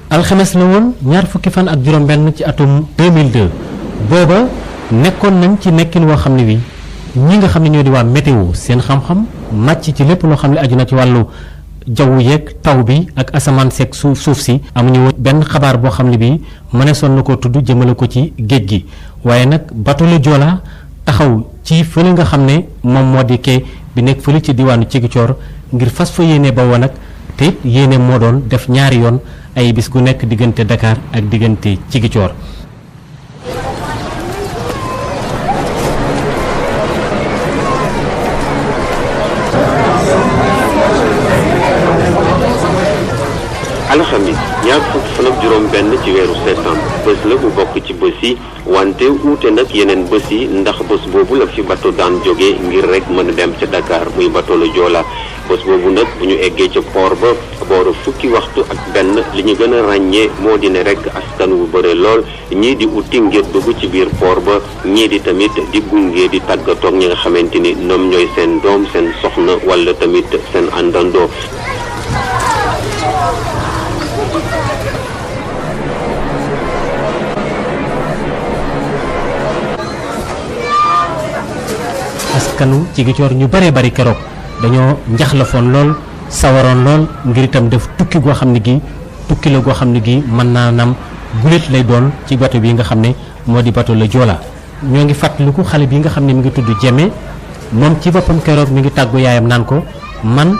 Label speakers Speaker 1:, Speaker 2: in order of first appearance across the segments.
Speaker 1: alxames la woon ñaar fukki fan ak juróom benn ci atum 2002 booba nekkoon nañ ci nekkin woo xam ne wi ñi nga xam ne ñoo di waa météo seen xam-xam màcc ci lépp loo xam ne aju na ci wàllu jaww yeeg taw bi ak asamaan seeg suuf si amuñu woon benn xabaar boo xam ne bii mëneesoon na koo tudd jëmale ko ci géej gi waaye nag bateau le Joola taxaw ci fële nga xam ne moom moo di quai bi nekk fële ci diwaanu Ziguinchor ngir fas fa yéene ba woon nag te it yéene moo doon def ñaari yoon ay bis gu nekk diggante Dakar ak diggante Ziguinchor.
Speaker 2: alxamis ñaar fukki fan ak juróom benn ci weeru septembre bés la bu bokk ci bés yi wante wuute nag yeneen bés yi ndax bés boobu la fi bateau daan jóge ngir rek mën a dem ca Dakar muy bateau le Joola bés boobu nag bu ñu eggee ca port ba booru fukki waxtu ak benn li ñu gën a ràññee moo di ne rek askan wu bëre lool ñii di uti ngir dugg ci biir port ba ñii di tamit di gunge di tàggatoog ñi nga xamante ni ñoom ñooy seen doom seen soxna wala tamit seen àndandoo.
Speaker 1: askanu Ziguinchor ñu bëree bëri keroog dañoo njaxlafoon lool sawaroon lool ngir itam def tukki goo xam ne gi tukki la goo xam ne gi mën naa nam guléet lay doon ci bateau bi nga xam ne moo di bateau le Joola ñoo ngi fàttaliku xale bi nga xam ne mi ngi tudd Jeme moom ci boppam keroog mi ngi tàggu yaayam naan ko man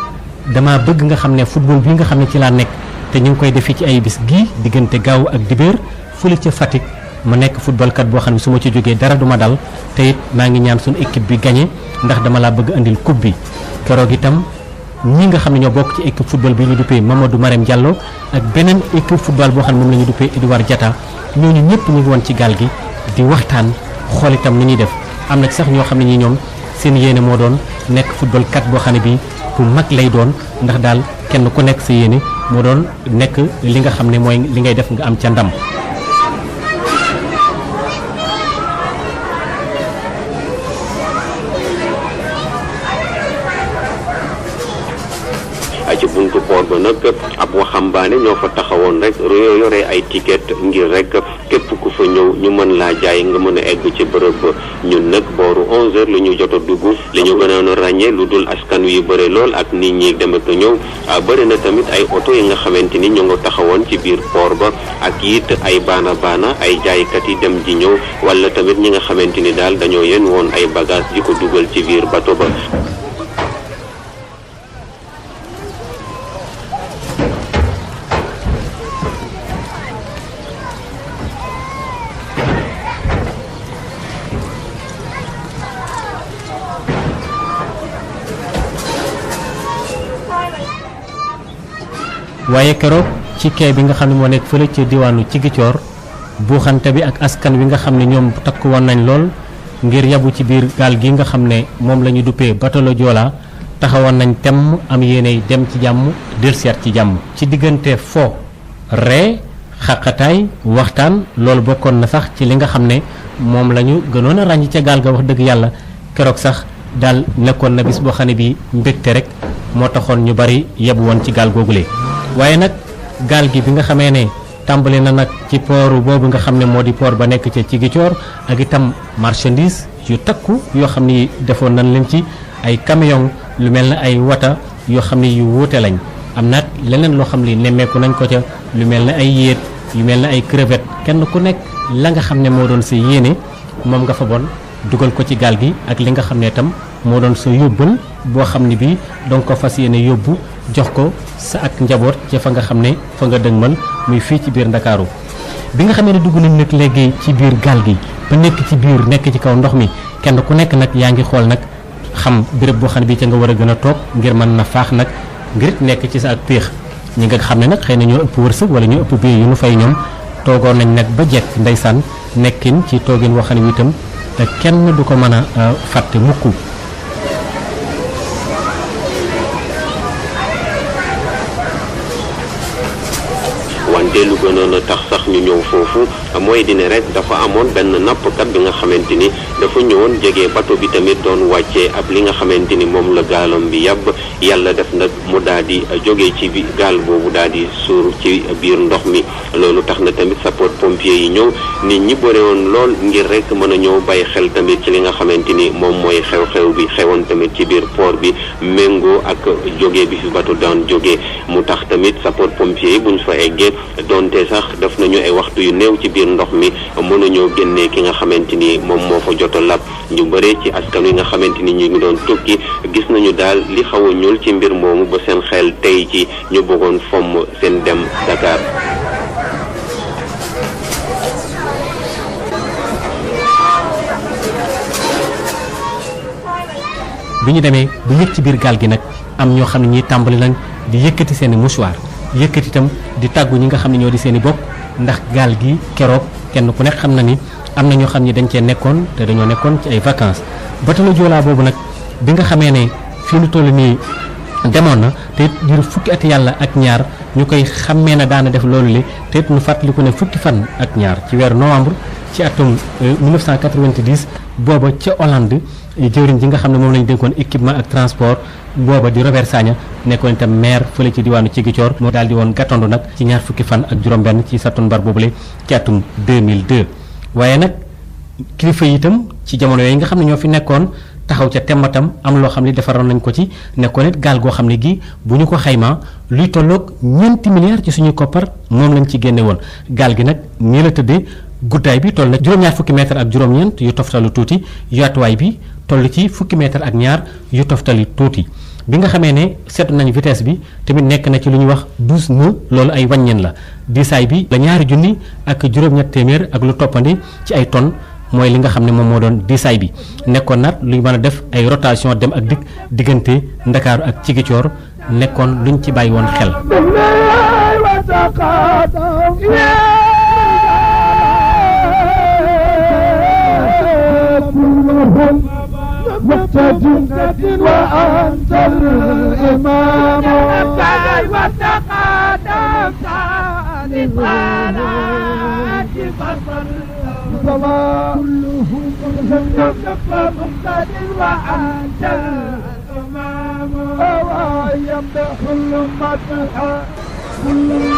Speaker 1: dama bëgg nga xam ne football bi nga xam ne ci laa nekk te ñu ngi koy defee ci ay bis gii diggante gaaw ak dibéer fële ca Fatick ma nekk footballkat boo xam ne su ma ci jógee dara duma dal te it maa ngi ñaan suñu équipe bi gagné ndax dama laa bëgg andil coupe bi keroog itam ñi nga xam ne ñoo bokk ci équipe football bi ñu duppee Mamadou Marème Diallo ak beneen équipe football boo xam ne moom la ñu duppee Edouard Diatta ñooñu ñëpp ñu ngi woon ci gaal gi di waxtaan xool itam ni ñuy def am na ci sax ñoo xam ne ñi ñoom seen yéene moo doon nekk footballkat boo xam ne bi bu mag lay doon ndax daal kenn ku nekk sa yéene moo doon nekk li nga xam ne mooy li ngay def nga am ca ndam.
Speaker 2: ci buntu port ba nag ab waxambaane ñoo fa taxawoon rek yore ay ticket ngir rek képp ku fa ñëw ñu mën laa jaay nga mën a egg ci bërëb ba ñun nag booru 11h la ñu jot a dugg li ñu gënoon a ràññee lu dul askan wi bëre lool ak nit ñi dem ak ñëw bëri na tamit ay oto yi nga xamante ni ñu nga taxawoon ci biir port ba ak it ay baana ay jaaykat yi dem di ñëw wala tamit ñi nga xamante ni daal dañoo yen woon ay bagage di ko dugal ci biir bato ba.
Speaker 1: waaye keroog ci quai bi nga xam ne moo nekk fële ci diwaanu Ziguinchor buuxante bi ak askan wi nga xam ne ñoom takk woon nañ lool ngir yabu ci biir gaal gi nga xam ne moom la ñu duppee bateau le Joola taxawoon nañ temm am yéene dem ci jàmm dellusiwaat ci jàmm. ci diggante fo ree xaqataay waxtaan loolu bokkoon na sax ci li nga xam ne moom la ñu gënoon a ràññ ca gaal ga wax dëgg yàlla keroog sax daal nekkoon na bis boo xam ne bii mbégte rek moo taxoon ñu bari yebu woon ci gaal googule. waaye nag gaal gi bi nga xamee ne tàmbali na nag ci port boobu nga xam ne moo di port ba nekk ca Ziguinchor ak itam marchandise yu takku yoo xam ni defoon nañ leen ci ay camion lu mel ne ay wata yoo xam ne yu wuute lañ am naat leneen loo xam ne nemmeeku nañ ko ca lu mel ne ay yéet yu mel ne ay crevette kenn ku nekk la nga xam ne moo doon sa yéene moom nga fa bon dugal ko ci gaal gi ak li nga xam ne itam moo doon sa yóbbal boo xam ne bii donc ko fas yéene yóbbu jox ko sa ak njaboot ca fa nga xam ne fa nga dëgmal muy fii ci biir Ndakaaru bi nga xamee ne dugg nañ nag léegi ci biir gaal gi ba nekk ci biir nekk ci kaw ndox mi kenn ku nekk nag yaa ngi xool nag xam béréb boo xam ne bii ca nga war a gën a toog ngir mën na faax nag ngir nekk ci sa ak péex ñi nga xam ne nag xëy na ñoo ëpp wërsëg wala ñoo ëpp biir yu nu fay ñoom toogoon nañ nag ba jekk ndeysaan nekkin ci toogin woo xam ne itam te kenn du ko mën a fàtte mukk
Speaker 2: wante lu gënoon a tax sax ñu ñëw foofu mooy dine rek dafa amoon benn nappkat bi nga xamante ni dafa ñëwoon jege bato bi tamit doon wàccee ab li nga xamante ni moom la gaalam bi yàbb yàlla def nag mu daal di jógee ci bi gaal boobu daal di suur ci biir ndox mi loolu tax na tamit sapeur pompier yi ñëw nit ñi bëre woon lool ngir rek mën a ñëw bàyyi xel tamit ci li nga xamante ni moom mooy xew-xew bi xewoon tamit ci biir port bi méngoo ak jógee bi fi bato daan jógee mu tax tamit sapeur pompier yi buñ fa eggee donte sax def nañu ay waxtu yu néew ci biir ndox mi mënuñoo génnee ki nga xamante ni moom moo fa jot a lab ñu bëre ci askan wi nga xamante ni ñu ngi doon tukki gis nañu daal li xaw a ñuul ci mbir moomu ba seen xel tey ci ñu bëggoon fomm seen dem Dakar.
Speaker 1: bi ñu demee bu yëg ci biir gaal gi nag am ñoo xam ne ñiy tàmbali nañ di yëkkati seen i mouchoir yëkkati itam di tàggu ñi nga xam ne ñoo di seen i bokk ndax gaal gi keroog kenn ku nekk xam na ni am na ñoo xam ne dañ cee nekkoon te dañoo nekkoon ci ay vacances bateau Joola boobu nag bi nga xamee ne fii nu toll nii demoon na te it diiru fukki at yàlla ak ñaar ñu koy xammee na daana def loolu li te it ñu fàttaliku ne fukki fan ak ñaar ci weeru novembre ci atum 1990 booba ca Hollande jëwriñ ji nga xam ne moom lañu dénkoon équipement ak transport booba di Robert Sagna nekkoon itam maire fële ci diwaanu Ziguinchor moo daal di woon gàttandu nag ci ñaar fukki fan ak juróom-benn ci sattumbar boobule ci atum 2002 waaye nag kilifa yi itam ci jamono yooyu nga xam ne ñoo fi nekkoon taxaw ca temmatam am loo xam ne defaroon nañ ko ci nekkoon it gaal goo xam ne gi bu ñu ko xaymaa luy tolloog ñeenti milliards ci suñu koppar moom lañ ci génne woon gaal gi nag nii la tëddee guddaay bi toll na juróom-ñaar fukki mètre ak juróom-ñeent yu toftalu tuuti yaatuwaay bi toll ci fukki mètre ak ñaar yu toftali tuuti bi nga xamee ne seetlu nañ vitesse bi tamit nekk na ci lu ñuy wax 12 nœuds loolu ay wàññeen la diisaay bi la ñaari junni ak juróom-ñett téeméer ak lu toppandi ci ay tonnes mooy li nga xam ne moom moo doon diisaay bi nekkoon nag luñ mën a def ay rotation dem ak dikk diggante Ndakaaru ak Ziguinchor nekkoon luñ ci bàyyi woon xel.
Speaker 3: مقتد وأنت الإمام وتقدم صالحانا فصل كلهم مقتد وأنت الإمام ويمدح المدح كل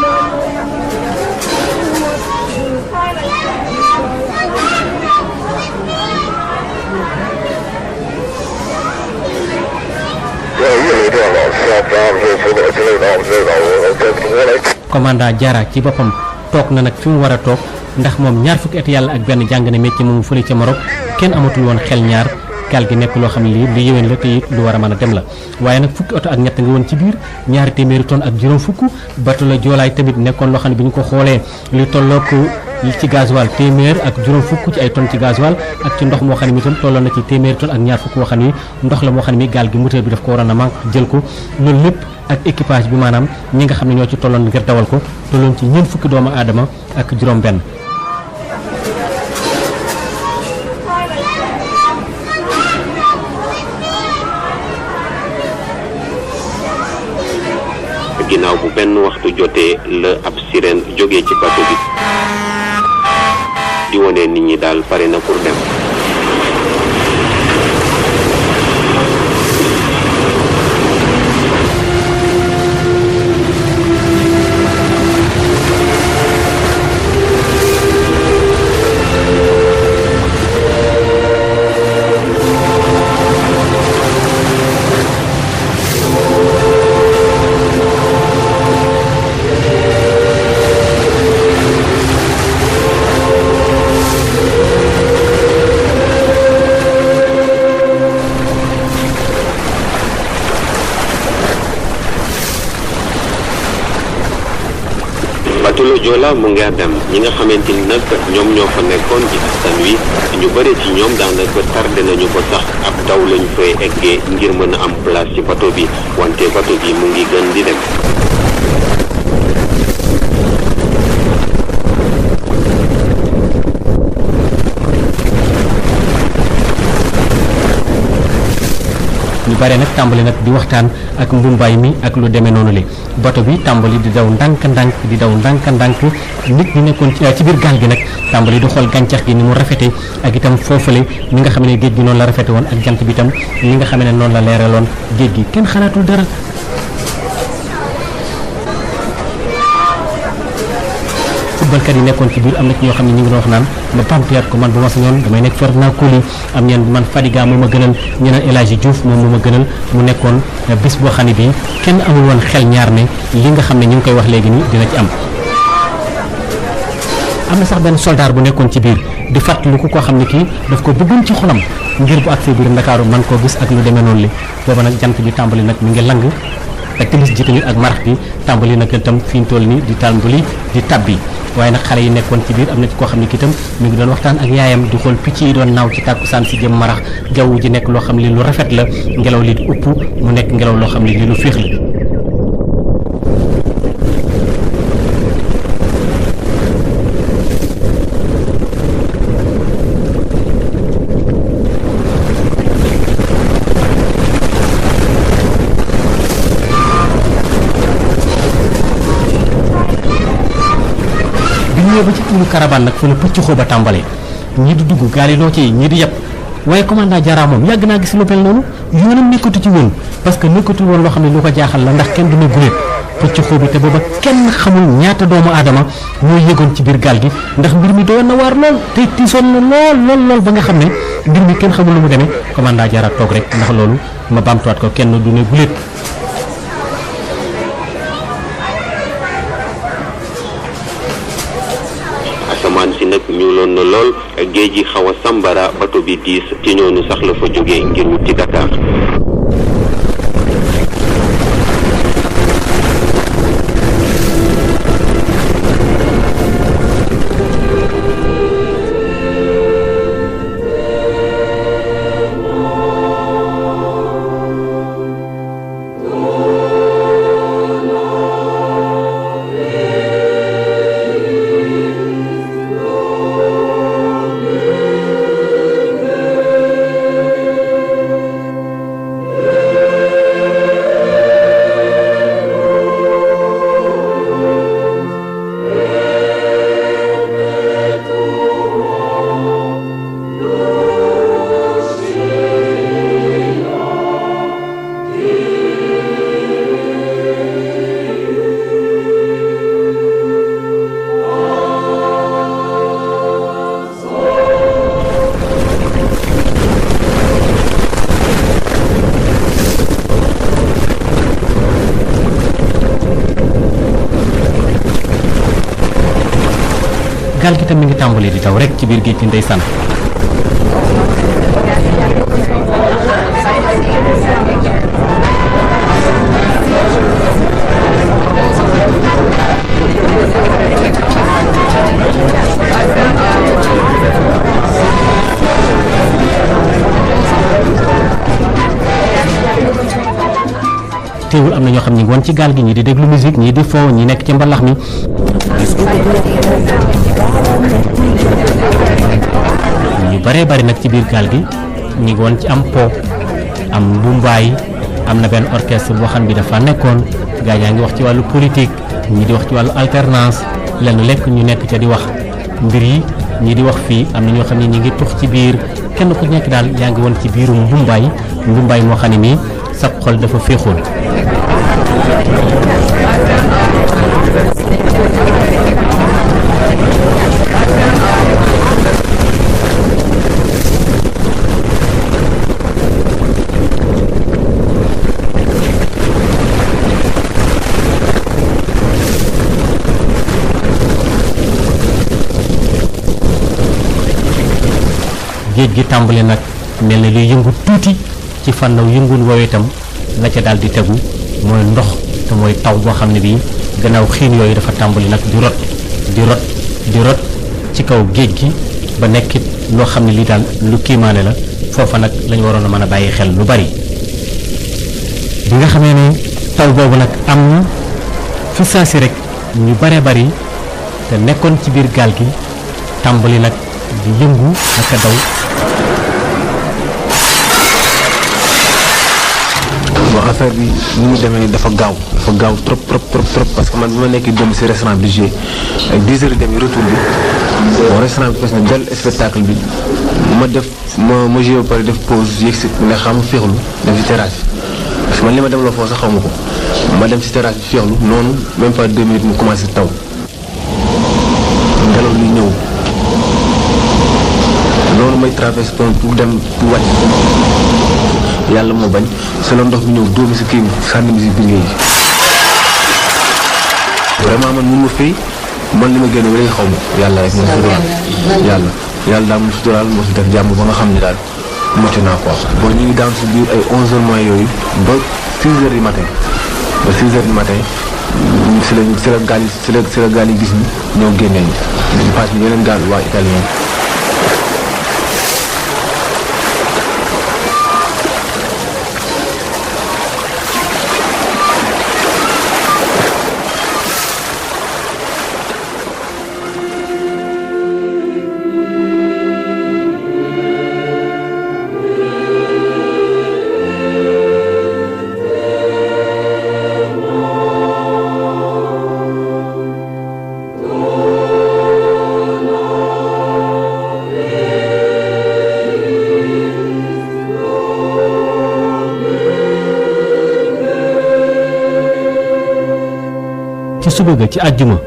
Speaker 1: commandant Diarra ci boppam toog na nag fi mu war a toog ndax moom ñaar fukki at yàlla ak benn jàng na métier moomu fële ca Maroc kenn amatul woon xel ñaar gaal gi nekk loo xam ne lii lu yéwén la te it lu war a mën a dem la waaye nag fukki oto ak ñett nga woon ci biir ñaari téeméeri tonnes ak juróom fukk bateau la Joolaay tamit nekkoon loo xam ne bi ñu ko xoolee lu tollook ci gasoil téeméer ak juróom fukk ci ay tonnes ci gasoil ak ci ndox moo xam ne mi itam tolloon na ci téeméeri tonnes ak ñaar fukk moo xam ne ndox la moo xam ne mi gaal gi moteur bi daf ko waroon a manque jël ko loolu lépp ak équipage bi maanaam ñi nga xam ne ñoo ci tolloon ngir dawal ko tolloon ci ñeent fukki doomu aadama ak juróom benn
Speaker 2: ginnaaw bu benn waxtu jotee la ab sirène jógee ci bateau bi di wone nit ñi daal pare na pour dem. Pulo Joola mu ngi dem ñi nga xamante ni nag ñoom ñoo fa nekkoon ci askan wi ñu bëri ci ñoom daanaka tardé nañu ko sax ab daw lañu fay eggee ngir mën a am place ci bato bi wante bato bi mu ngi gën di dem.
Speaker 1: ñu bare nag tàmbali nag di waxtaan ak mbumbaay mi ak lu demee noonu li bato bi tàmbali di daw ndànk-ndànk di daw ndànk-ndànk nit ñi nekkoon ci biir gaal gi nag tàmbali di xool gàncax gi ni mu rafete ak itam foofale ni nga xam ne géej gi noonu la rafete woon ak jant bi itam ni nga xam ne noonu la leeraloon géej gi kenn xalaatul dara. footballkat yi nekkoon ci biir am na ci ñoo xam ne ñu ngi doon wax naan ma pamtuyaat ko man bu ma sañoon damay nekk Ferdinand Coly am ñeen man Fadiga moo ma gënal ñeneen El Hadji Diouf moom moo ma gënal mu nekkoon bés boo xam ne bii kenn amul woon xel ñaar ne li nga xam ne ñu ngi koy wax léegi nii dina ci am. am na sax benn soldat bu nekkoon ci biir di fàttaliku koo xam ne kii daf ko bëggoon ci xolam ngir bu agsee biir Ndakaaru man koo gis ak lu demee noonu li booba nag jant bi tàmbali nag mi ngi lang ak timis ji tamit ak marax bi tàmbali nag itam fi ñu toll nii di tàmbali di tabbi waaye nag xale yi nekkoon ci biir am na ci koo xam ne kii itam mi ngi doon waxtaan ak yaayam di xool picc yi doon naaw ci tàkkusaan si jëm marax jaww ji nekk loo xam ne lu rafet la ngelaw li di upp mu nekk ngelaw loo xam ne li lu féex la. ba ci tuulu caravane nag fa la pëcc xoo ba tàmbalee ñii di dugg gaal yi loo ci ñii di yeb waaye commandant Diarra moom yàgg naa gis lu mel noonu yoonam nekkatu ci woon parce que nekkatu woon loo xam ne lu ko jaaxal la ndax kenn dina guléet pëcc xoo bi te booba kenn xamul ñaata doomu aadama ñoo yëgoon ci biir gaal gi ndax mbir mi doyoon na waar lool te tiisoon na lool ba nga xam ne mbir mi kenn xamul lu mu demee commandant Diarra toog rek ndax loolu ma baamtuwaat ko kenn du ne guléet.
Speaker 2: asamaan si nag ñuuloon na lool géej gi xaw a sambara bato bi diis ci ñoonu sax la fa jógee ngir wuti Dakar. gaal gi tam mi ngi tàmbalee di taw rek ci biir géej gi ndeysaan. teewul am na ñoo xam ñi ngi woon ci gaal gi ñii di déglu musique ñii di fo ñi nekk ci mbalax mi. ñu baree bari nag ci biir gaal gi ñi ngi woon ci am po am mbumbaay am na benn orchestre boo xam bi dafa nekkoon gaa yaa ngi wax ci wàllu politique ñii di wax ci wàllu alternance lenn lekk ñu nekk ca di wax mbir yi ñii di wax fii am na ñoo xam ne ñi ngi tux ci biir kenn ku nekk daal yaa ngi woon ci biirum mbumbaay moo xam ne nii sa xol dafa féexoon. géej gi tàmbali nag mel na luy yëngu tuuti ci fànnaw yëngul woowee itam la ca daal di tegu mooy ndox te mooy taw boo xam ne bii gannaaw xiin yooyu dafa tàmbali nag di rot
Speaker 1: di rot ci kaw géej gi ba nekkit loo xam ne lii daal lu kiimaane la foofa nag lañu waroon a mën a bàyyi xel lu bari bi nga xamee ne taw boobu nag am na fi saa si rek ñu bare bari te nekkoon ci biir gaal gi tàmbali nag di yëngu ak a daw.
Speaker 4: bon affaire bi ni mu demee dafa gaaw trop parce que man bi ma nekkee démb si restaurant bi joué ak 10 heures dem retour bi bon restaurant bi fees na del spectacle bi ma joué ba pare def pause yéeg si ne xam féexlu dem si terrasse bi parce que man li ma dem la foofu sax xaw ma ko ma dem si terrasse bi féexlu noonu même pas 2 minutes mu commencé taw ngelaw li ñëw noonu may traversé pour dem pour wàcc yàlla moo bañ si la ndox mi ñëw dóomi si kii sànni mi si biir géej vraiment man mun ma fay man li ma génne ba léegi xaw ma yàlla rek moo suturaal yàlla daal mu suturaal moo si def jàmm ba nga xam ne daal mucc naa quoi. bon ñu ngi daan si biir ay 11h moins yooyu ba 6h du matin ba 6h du matin si la gaal yi gis ni ñoo génnee ñu passe ni yeneen gaal waa italien.
Speaker 1: ci suba ga ci àjjuma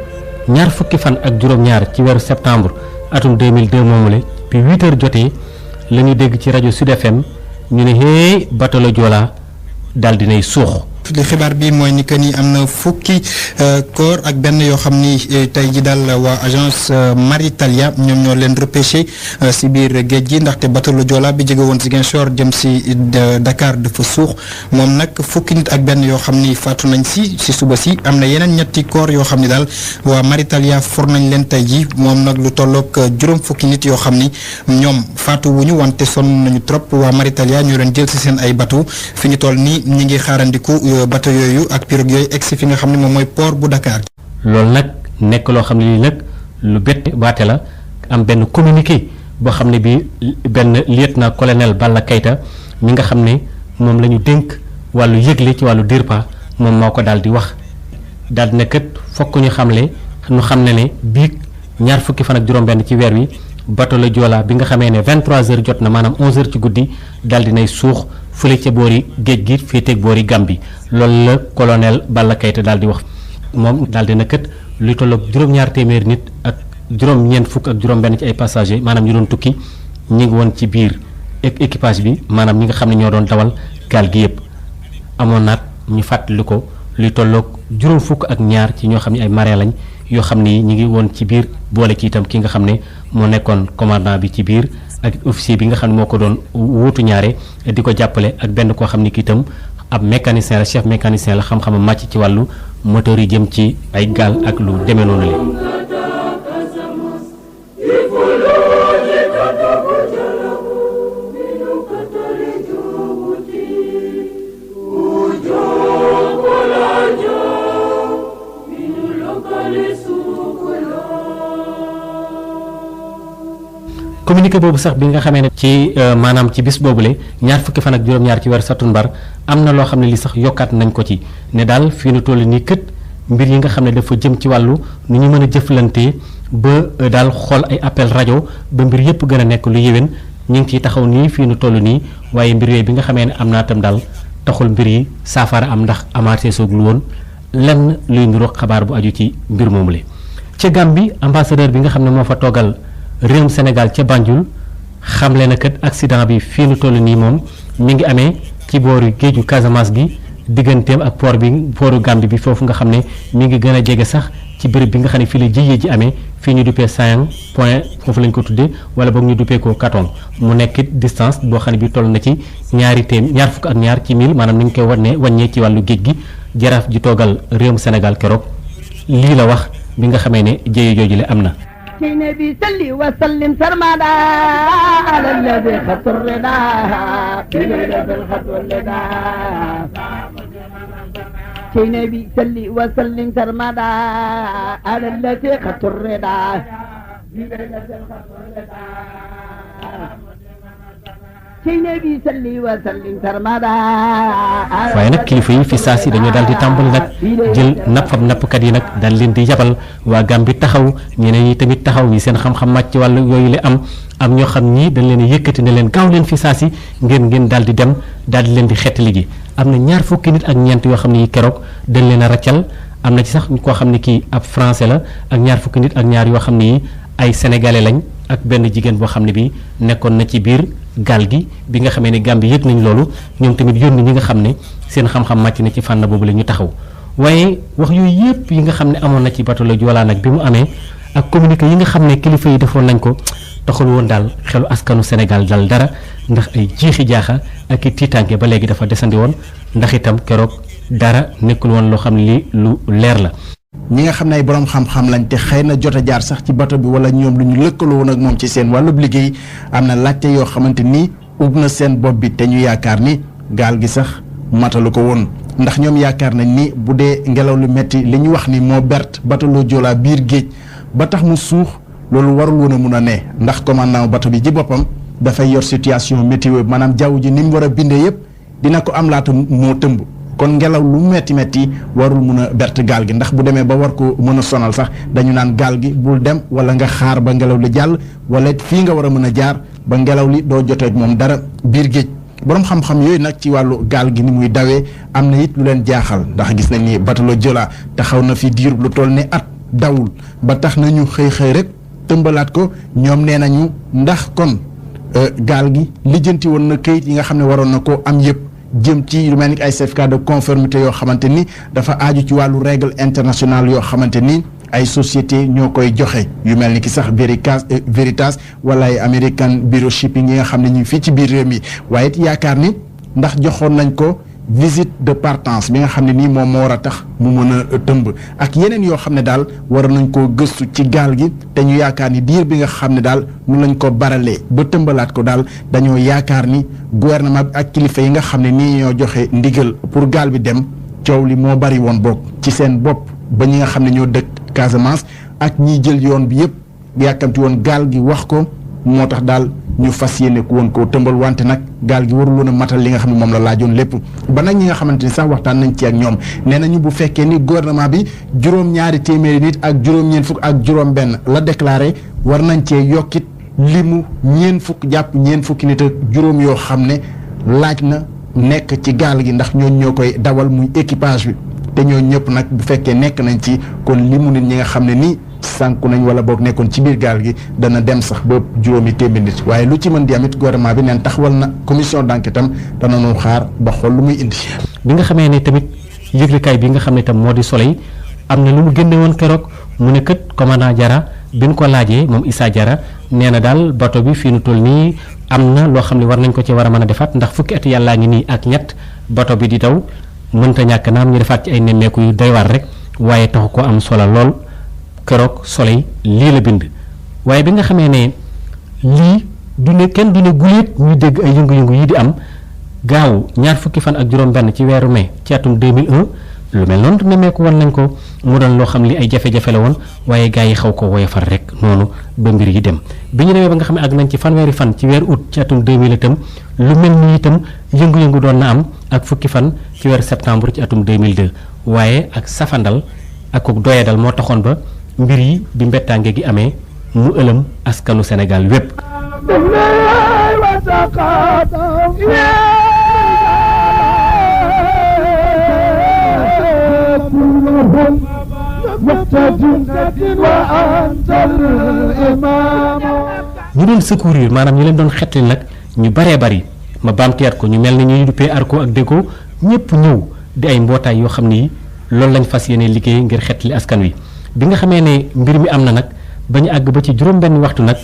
Speaker 1: ñaar fukki fan ak juróom-ñaar ci weeru septembre atum 2002 moomule bi 8h jotee la ñu dégg ci rajo Sud FM ñu ne hee bateau la Joola daal dinay suux.
Speaker 5: li xibaar bi mooy ni que ni am na fukki corps ak benn yoo xam ni tey ji daal waa agence Maritalia ñoom ñoo leen repêché si biir géej gi ndaxte bateau le Joola bi jóge woon Ziguinchor jëm si Dakar dafa suux moom nag fukki nit ak benn yoo xam ni faatu nañ si suba si am na yeneen ñetti corps yoo xam ni daal waa Maritalia for nañ leen tey ji moom nag lu tolloog juróom fukki nit yoo xam ni ñoom faatu wuñu wante sonn nañu trop waa Maritalia ñoo leen jël si seen ay bateau fi ñu toll nii ñi ngi xaarandiku bateau yooyu ak pirogue yooyu egsi fi nga xam ne moom mooy port bu Dakar.
Speaker 1: loolu nag nekk loo xam ne lii nag lu bett baate la am benn communiqué boo xam ne bii benn lieutenant colonel Balla Keita mi nga xam ne moom la ñu dénk wàllu yëgle ci wàllu DIRPA moom moo ko daal di wax daal di ne kat fokk ñu xam ne ne biig ñaar fukki fan ak juróom-benn ci weer wi bateau la Joola bi nga xamee ne 23h jot na maanaam 11h ci guddi daal di nay suux fële ca boori géej gi féeteeg boori Gambie loolu la colonel Balla Keita daal di wax moom daal di na kat lu tolloog juróom-ñaar téeméeri nit ak juróom-ñeent fukk ak juróom-benn ci ay passagers maanaam ñu doon tukki ñi ngi woon ci biir équipage bi maanaam ñi nga xam ne ñoo doon dawal gaal gi yëpp amoon naat ñu fàttali ko luy tolloog juróom fukk ak ñaar ci ñoo xam ne ay marin lañ yoo xam ni ñi ngi woon ci biir boole ci itam ki nga xam ne moo nekkoon commandant bi ci biir ak officier bi nga xam ne moo ko doon wuutu ñaare di ko jàppale ak benn koo xam ni ki itam ab mécanicien la chef mécanicien la xam-xamam màcc ci wàllu moteur yi jëm ci ay gaal ak lu demee noonu la. communiqué boobu sax bi nga xamee ne ci maanaam ci bis boobule ñaar fukki fan ak juróom-ñaar ci weer satumbar am na loo xam ne li sax yokkaat nañ ko ci ne daal fii nu toll nii kët mbir yi nga xam ne dafa jëm ci wàllu nu ñu mën a jëflante ba daal xool ay appel rajo ba mbir yëpp gën a nekk lu yéwén ñu ngi ciy taxaw nii fii nu toll nii waaye mbir yooyu bi nga xamee ne am naa tam daal taxul mbir yi saafara am ndax amaatee soogul woon lenn luy niru xabaar bu aju ci mbir moomule. ca Gambie ambassadeur bi nga xam ne moo fa toogal réewum Sénégal ca Banjul xamle na kat accident bi fii nu toll nii moom mi ngi amee ci booru géeju Casamance gi digganteem ak portu Gambie bi foofu nga xam ne mi ngi gën a jege sax ci béréb bi nga xam ne fii la jiyee ji amee fii ñu duppee Sayang Point foofu lañ ko tuddee wala boog ñu duppee ko Katong mu nekk distance boo xam ne bi toll na ci ñaar fukk ak ñaar ci mille maanaam ni ñu koy wàññee ci wàllu géej gi jaraaf ji toogal réewum Sénégal keroog lii la wax bi nga xamee ne jëye jooju le am na.
Speaker 3: ci nabi salli wa sallim sarmada ala alladhi khatarna bi laylatil khatwalida ci nabi salli wa sallim sarmada ala alladhi khatarna bi laylatil khatwalida
Speaker 1: waaye nag kilifa yi fi saa si dañoo daal di tàmbali nag jël nappkat yi nag daal leen di yabal waa Gàmbi taxaw ñeneen ñi tamit taxaw yi seen xam-xam màcc ci wàllu yooyu la am ñoo xam ñii dañ leen a yëkkati ne leen gaaw leen fi saa si ngeen daal di dem daal di leen di xettali ji am na 20 fukki nit ak ñeent yoo xam ne yi keroog dañ leen a raccal am na ci sax koo xam ne kii ab français la ak 20 fukki nit ak ñaar yoo xam ne yi ay sénégalais lañ ak benn jigéen boo xam ne bi nekkoon na ci biir gaal gi bi nga xamee ne Gambie yëg nañ loolu ñoom tamit yónni ñi nga xam ne seen xam-xam màcc na ci fànn boobu la ñu taxaw waaye wax yooyu yëpp yi nga xam ne amoon na ci bateau le Joola nag bi mu amee ak communiqué yi nga xam ne kilifa yi defoon nañ ko taxul woon daal xelu askanu Sénégal dal dara ndax ay jiixi jaaxa ak i tiitaange ba léegi dafa desandi woon ndax itam keroog dara nekkul woon loo xam ne li lu leer la.
Speaker 6: ñi nga xam ne ay borom xam-xam lañ te xëy na jot a jaar sax ci bato bi wala ñoom lu ñu lëkkaloo woon ak moom ci seen wàllub liggéey am na laajte yoo xamante ni ub na seen bopp bi te ñu yaakaar ni gaal gi sax matalu ko woon ndax ñoom yaakaar nañ ni bu dee ngelaw lu metti li ñu wax ni moo bert bato le Joola biir géej ba tax mu suux loolu warul woon a mun a ne ndax commandant bato bi ci boppam dafay yor situation météo maanaam jaww ji ni mu war a bindee yëpp dina ko am laata moo tëmb. kon ngelaw lu metti warul mun a bert gaal gi ndax bu demee ba war ko mën a sonal sax dañu naan gaal gi bul dem wala nga xaar ba ngelaw li jàll wala fii nga war a mën a jaar ba ngelaw li doo jotee moom dara biir géej borom xam-xam yooyu nag ci wàllu gaal gi ni muy dawee am na it lu leen jaaxal ndax gis nañ ni bateau le Joola taxaw na fi diir lu toll ne at dawul ba tax nañu xëy rek tëmbalaat ko ñoom nee nañu ndax kon gaal gi lijjanti woon na këyit yi nga xam ne waroon na koo am yëpp. jëm ci lu mel ni ay certificat de conformité yoo xamante ni dafa aaju ci wàllu règle internationale yoo xamante ni ay société ñoo koy joxe yu mel ni ki sax Veritas wala ay American Bureau Shipping yi nga xam ne ñu fii ci biir réew mi waaye it yaakaar ni ndax joxoon nañ ko visite de partance bi nga xam ne nii moom moo war a tax mu mën a tëmb ak yeneen yoo xam ne daal war nañ koo gëstu ci gaal gi te ñu yaakaar ni diir bi nga xam ne daal nu lañ ko baralee ba tëmbalaat ko daal dañoo yaakaar ni gouvernement bi ak kilifa yi nga xam ne nii ñoo joxe ndigal pour gaal bi dem coow li moo bari woon boog ci seen bopp ba ñi nga xam ne ñoo dëkk Casamance ak ñiy jël yoon bi yëpp yàkkamti woon gaal gi wax ko moo tax daal ñu fas yéene ku woon koo tëmbal wante nag gaal gi warul woon a matal li nga xam ne moom la laajoon lépp ba nag ñi nga xamante ni sax waxtaan nañ ci ak ñoom nee nañu bu fekkee ni gouvernement bi juróom-ñaari téeméeri nit ak juróom-ñeent fukk ak juróom-benn la déclaré war nañ cee yokkit limu ñeent fukk jàpp ñeent fukki nit ak juróom yoo xam ne laaj na nekk ci gaal gi ndax ñooñu ñoo koy dawal muy équipage bi te ñooñu ñëpp nag bu fekkee nekk nañ ci kon limu nit ñi nga xam ne nii sànku nañ wala boog nekkoon ci biir gaal gi dana dem sax ba juróomi téeméer nit waaye lu ci mën di amit gouvernement bi neen taxawal na commission d'enquête am dana nu xaar ba xool lu muy indi.
Speaker 1: bi nga xamee ne tamit yëglekaay bi nga xam ne tam moo di Soleil am na lu mu génne woon keroog mu ne kat commandant Diarra bi ñu ko laajee moom Issa Diarra nee na daal bateau bi fii nu toll nii am na loo xam ne war nañ ko ci war a mën a defaat ndax fukki at yàllaa ngi nii ak ñett bateau bi di daw mënta ñàkk naam ñu defaat ci ay nemmeeku yu doy waar rek waaye taxu ko am solo lool. keroog Soleil lii la bind waaye bi nga xamee ne lii du ne kenn du ne guléet ñuy dégg ay yëngu-yëngu yi di am gaaw 20 fukki fan ak juróom-benn ci weeru mai ci atum 2001 lu mel noonu nemmeeku woon nañ ko mu doon loo xam li ay jafe-jafe la woon waaye gars yi xaw ko woyofal rek noonu ba mbir yi dem bi ñu demee ba nga xam ne àgg nañ ci fanweeri fan ci weeru août ci atum 2000 itam lu mel ni itam yëngu-yëngu doon na am ak fukki fan ci weeru septembre ci atum 2002 waaye ak safandal ak ko doyadal moo taxoon ba mbir yi bi mbettaange gi amee mu ëlëm askanu Sénégal wépp ñu doon secourir maanaam ñu leen doon xetli nag ñu baree bari ma baamteer ko ñu mel ni ñuy duppee ARCO ak DECO ñëpp ñëw di ay mbootaay yoo xam ni loolu lañ fas yéene liggéey ngir xetli askan wi bi nga xamee ne mbir mi am na nag ba ñu àgg ba ci juróom-benn waxtu nag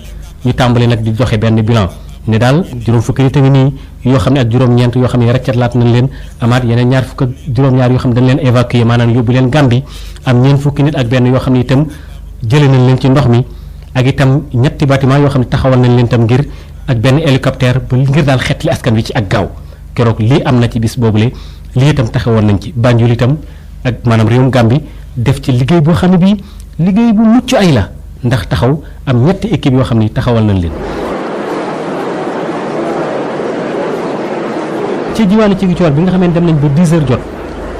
Speaker 1: ñu tàmbali nag di joxe benn bilan ne daal juróom fukki nit a ngi nii yoo xam ne ak juróom-ñeent yoo xam ne raccatlaat nañ leen amaat yeneen ñaar fukk ak juróom-ñaar yoo xam ne dañ leen évacuer maanaam yóbbu leen Gambie am ñeent fukki nit ak benn yoo xam ne itam jëlee nañ leen ci ndox mi ak itam ñetti bâtiment yoo xam ne taxawal nañ leen itam ngir ak benn hélicoptère ba ngir daal xeetli askan wi ci ak gaaw keroog lii am na ci bis boobule lii itam taxawal nañ ci Banjul itam ak maanaam réewum Gambie def ci liggéey boo xam ne bii liggéey bu mucc ay la ndax taxaw am ñetti équipe yoo xam ne taxawal nañ leen. ci diwaanu Ziguinchor bi nga xam ne dem nañ ba 10 heures jot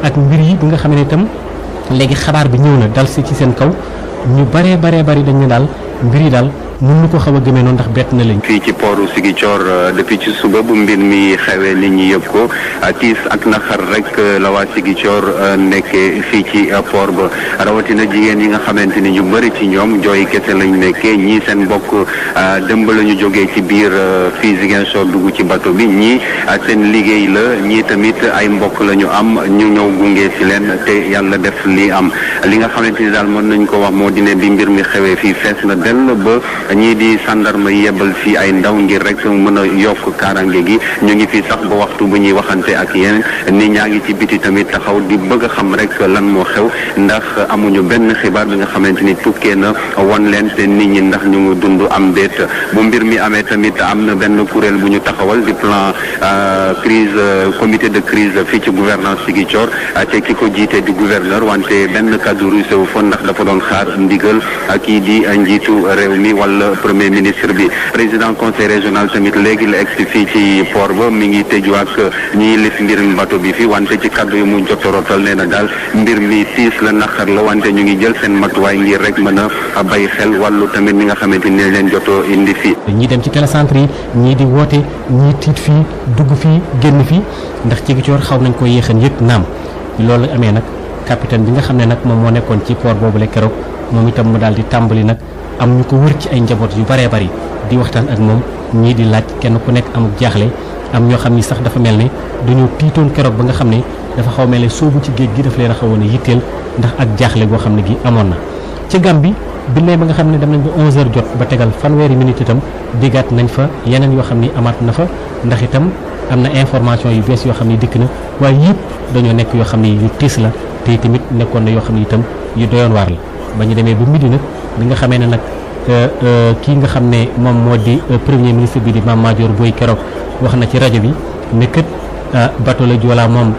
Speaker 1: ak mbir yi bi nga xam ne itam léegi xabaar bi ñëw na dal si ci seen kaw ñu baree dañ ne daal mbir yi daal mën na ko xaw a gëmee noonu ndax bett na leen.
Speaker 7: fii ci pooru Ziguinchor depuis ci suba bu mbir mi xewee nit ñi yëpp ko tiis ak naqar rek la waa Ziguinchor nekkee fii ci port ba rawatina jigéen yi nga xamante ni ñu bëri ci ñoom jooy kese lañ nekkee ñii seen mbokk dëmb la ñu jógee ci biir fii Ziguinchor dugg ci bato bi ñii seen liggéey la ñii tamit ay mbokk la ñu am ñu ñëw gunge si leen te yàlla def li am li nga xamante ni daal mën nañ ko wax moo di ne bi mbir mi xewee fii fees na dell ba ñii di sandarma yebal fii ay ndaw ngir rek mën a yokk kaaraange gi ñu ngi fii sax ba waxtu bu ñuy waxante ak yéen nit ñaa ngi ci biti tamit taxaw di bëgg a xam rek lan moo xew ndax amuñu benn xibaar bi nga xamante ni tukkee na won leen te nit ñi ndax ñu ngi dund am déet bu mbir mi amee tamit am na benn kuréel bu ñu taxawal di plan crise comité de crise fii ci gouvernance Ziguinchor te ki ko jiite di gouverneur wante benn kaddu rusé wu fa ndax dafa doon xaar ndigal kii di njiitu réew mi wala premier ministre bi président conseil régional tamit léegi la egsi fii ci port ba mi ngi tëju ak ñiy lif mbirum bato bi fii wante ci kaddu yu mu jotorotal nee na daal mbir mi tiis la naqar la wante ñu ngi jël seen matuwaay ngir rek mën a bay xel wàllu tamit mi nga xamante ni leen jotoo indi fii.
Speaker 1: ñii dem ci télécentre yi ñii di woote ñii tiit fii dugg fii génn fii ndax Ziguinchor xaw nañ ko yéexan yëpp naam loolu amee nag capitaine bi nga xam ne nag moom moo nekkoon ci port boobu la keroog moom itam mu daal di tàmbali nag am ñu ko wër ci ay njaboot yu baree bari di waxtaan ak moom ñii di laaj kenn ku nekk amuk jaaxle am ñoo xam ni sax dafa mel ne dañoo tiitoon keroog ba nga xam ne dafa xaw mel ne soobu ci géej gi daf leen a xawoon a yitteel ndax ak jaaxle goo xam ne gi amoon na. ci Gàmbi bi ne ba nga xam ne dem nañ ba 11h jot ba tegal fanweeri minute itam diggaat nañ fa yeneen yoo xam ni amaat na fa ndax itam am na information yu bees yoo xam ni dikk na waaye yëpp dañoo nekk yoo xam ne yu tiis la te tamit nekkoon na yoo xam ne itam yu doyoon waar la ba ñu demee ba midi nag bi nga xamee ne nag kii nga xam ne moom moo di premier ministre bi di Mame Madior Boye keroog wax na ci rajo bi ne kët bateau la Joola moom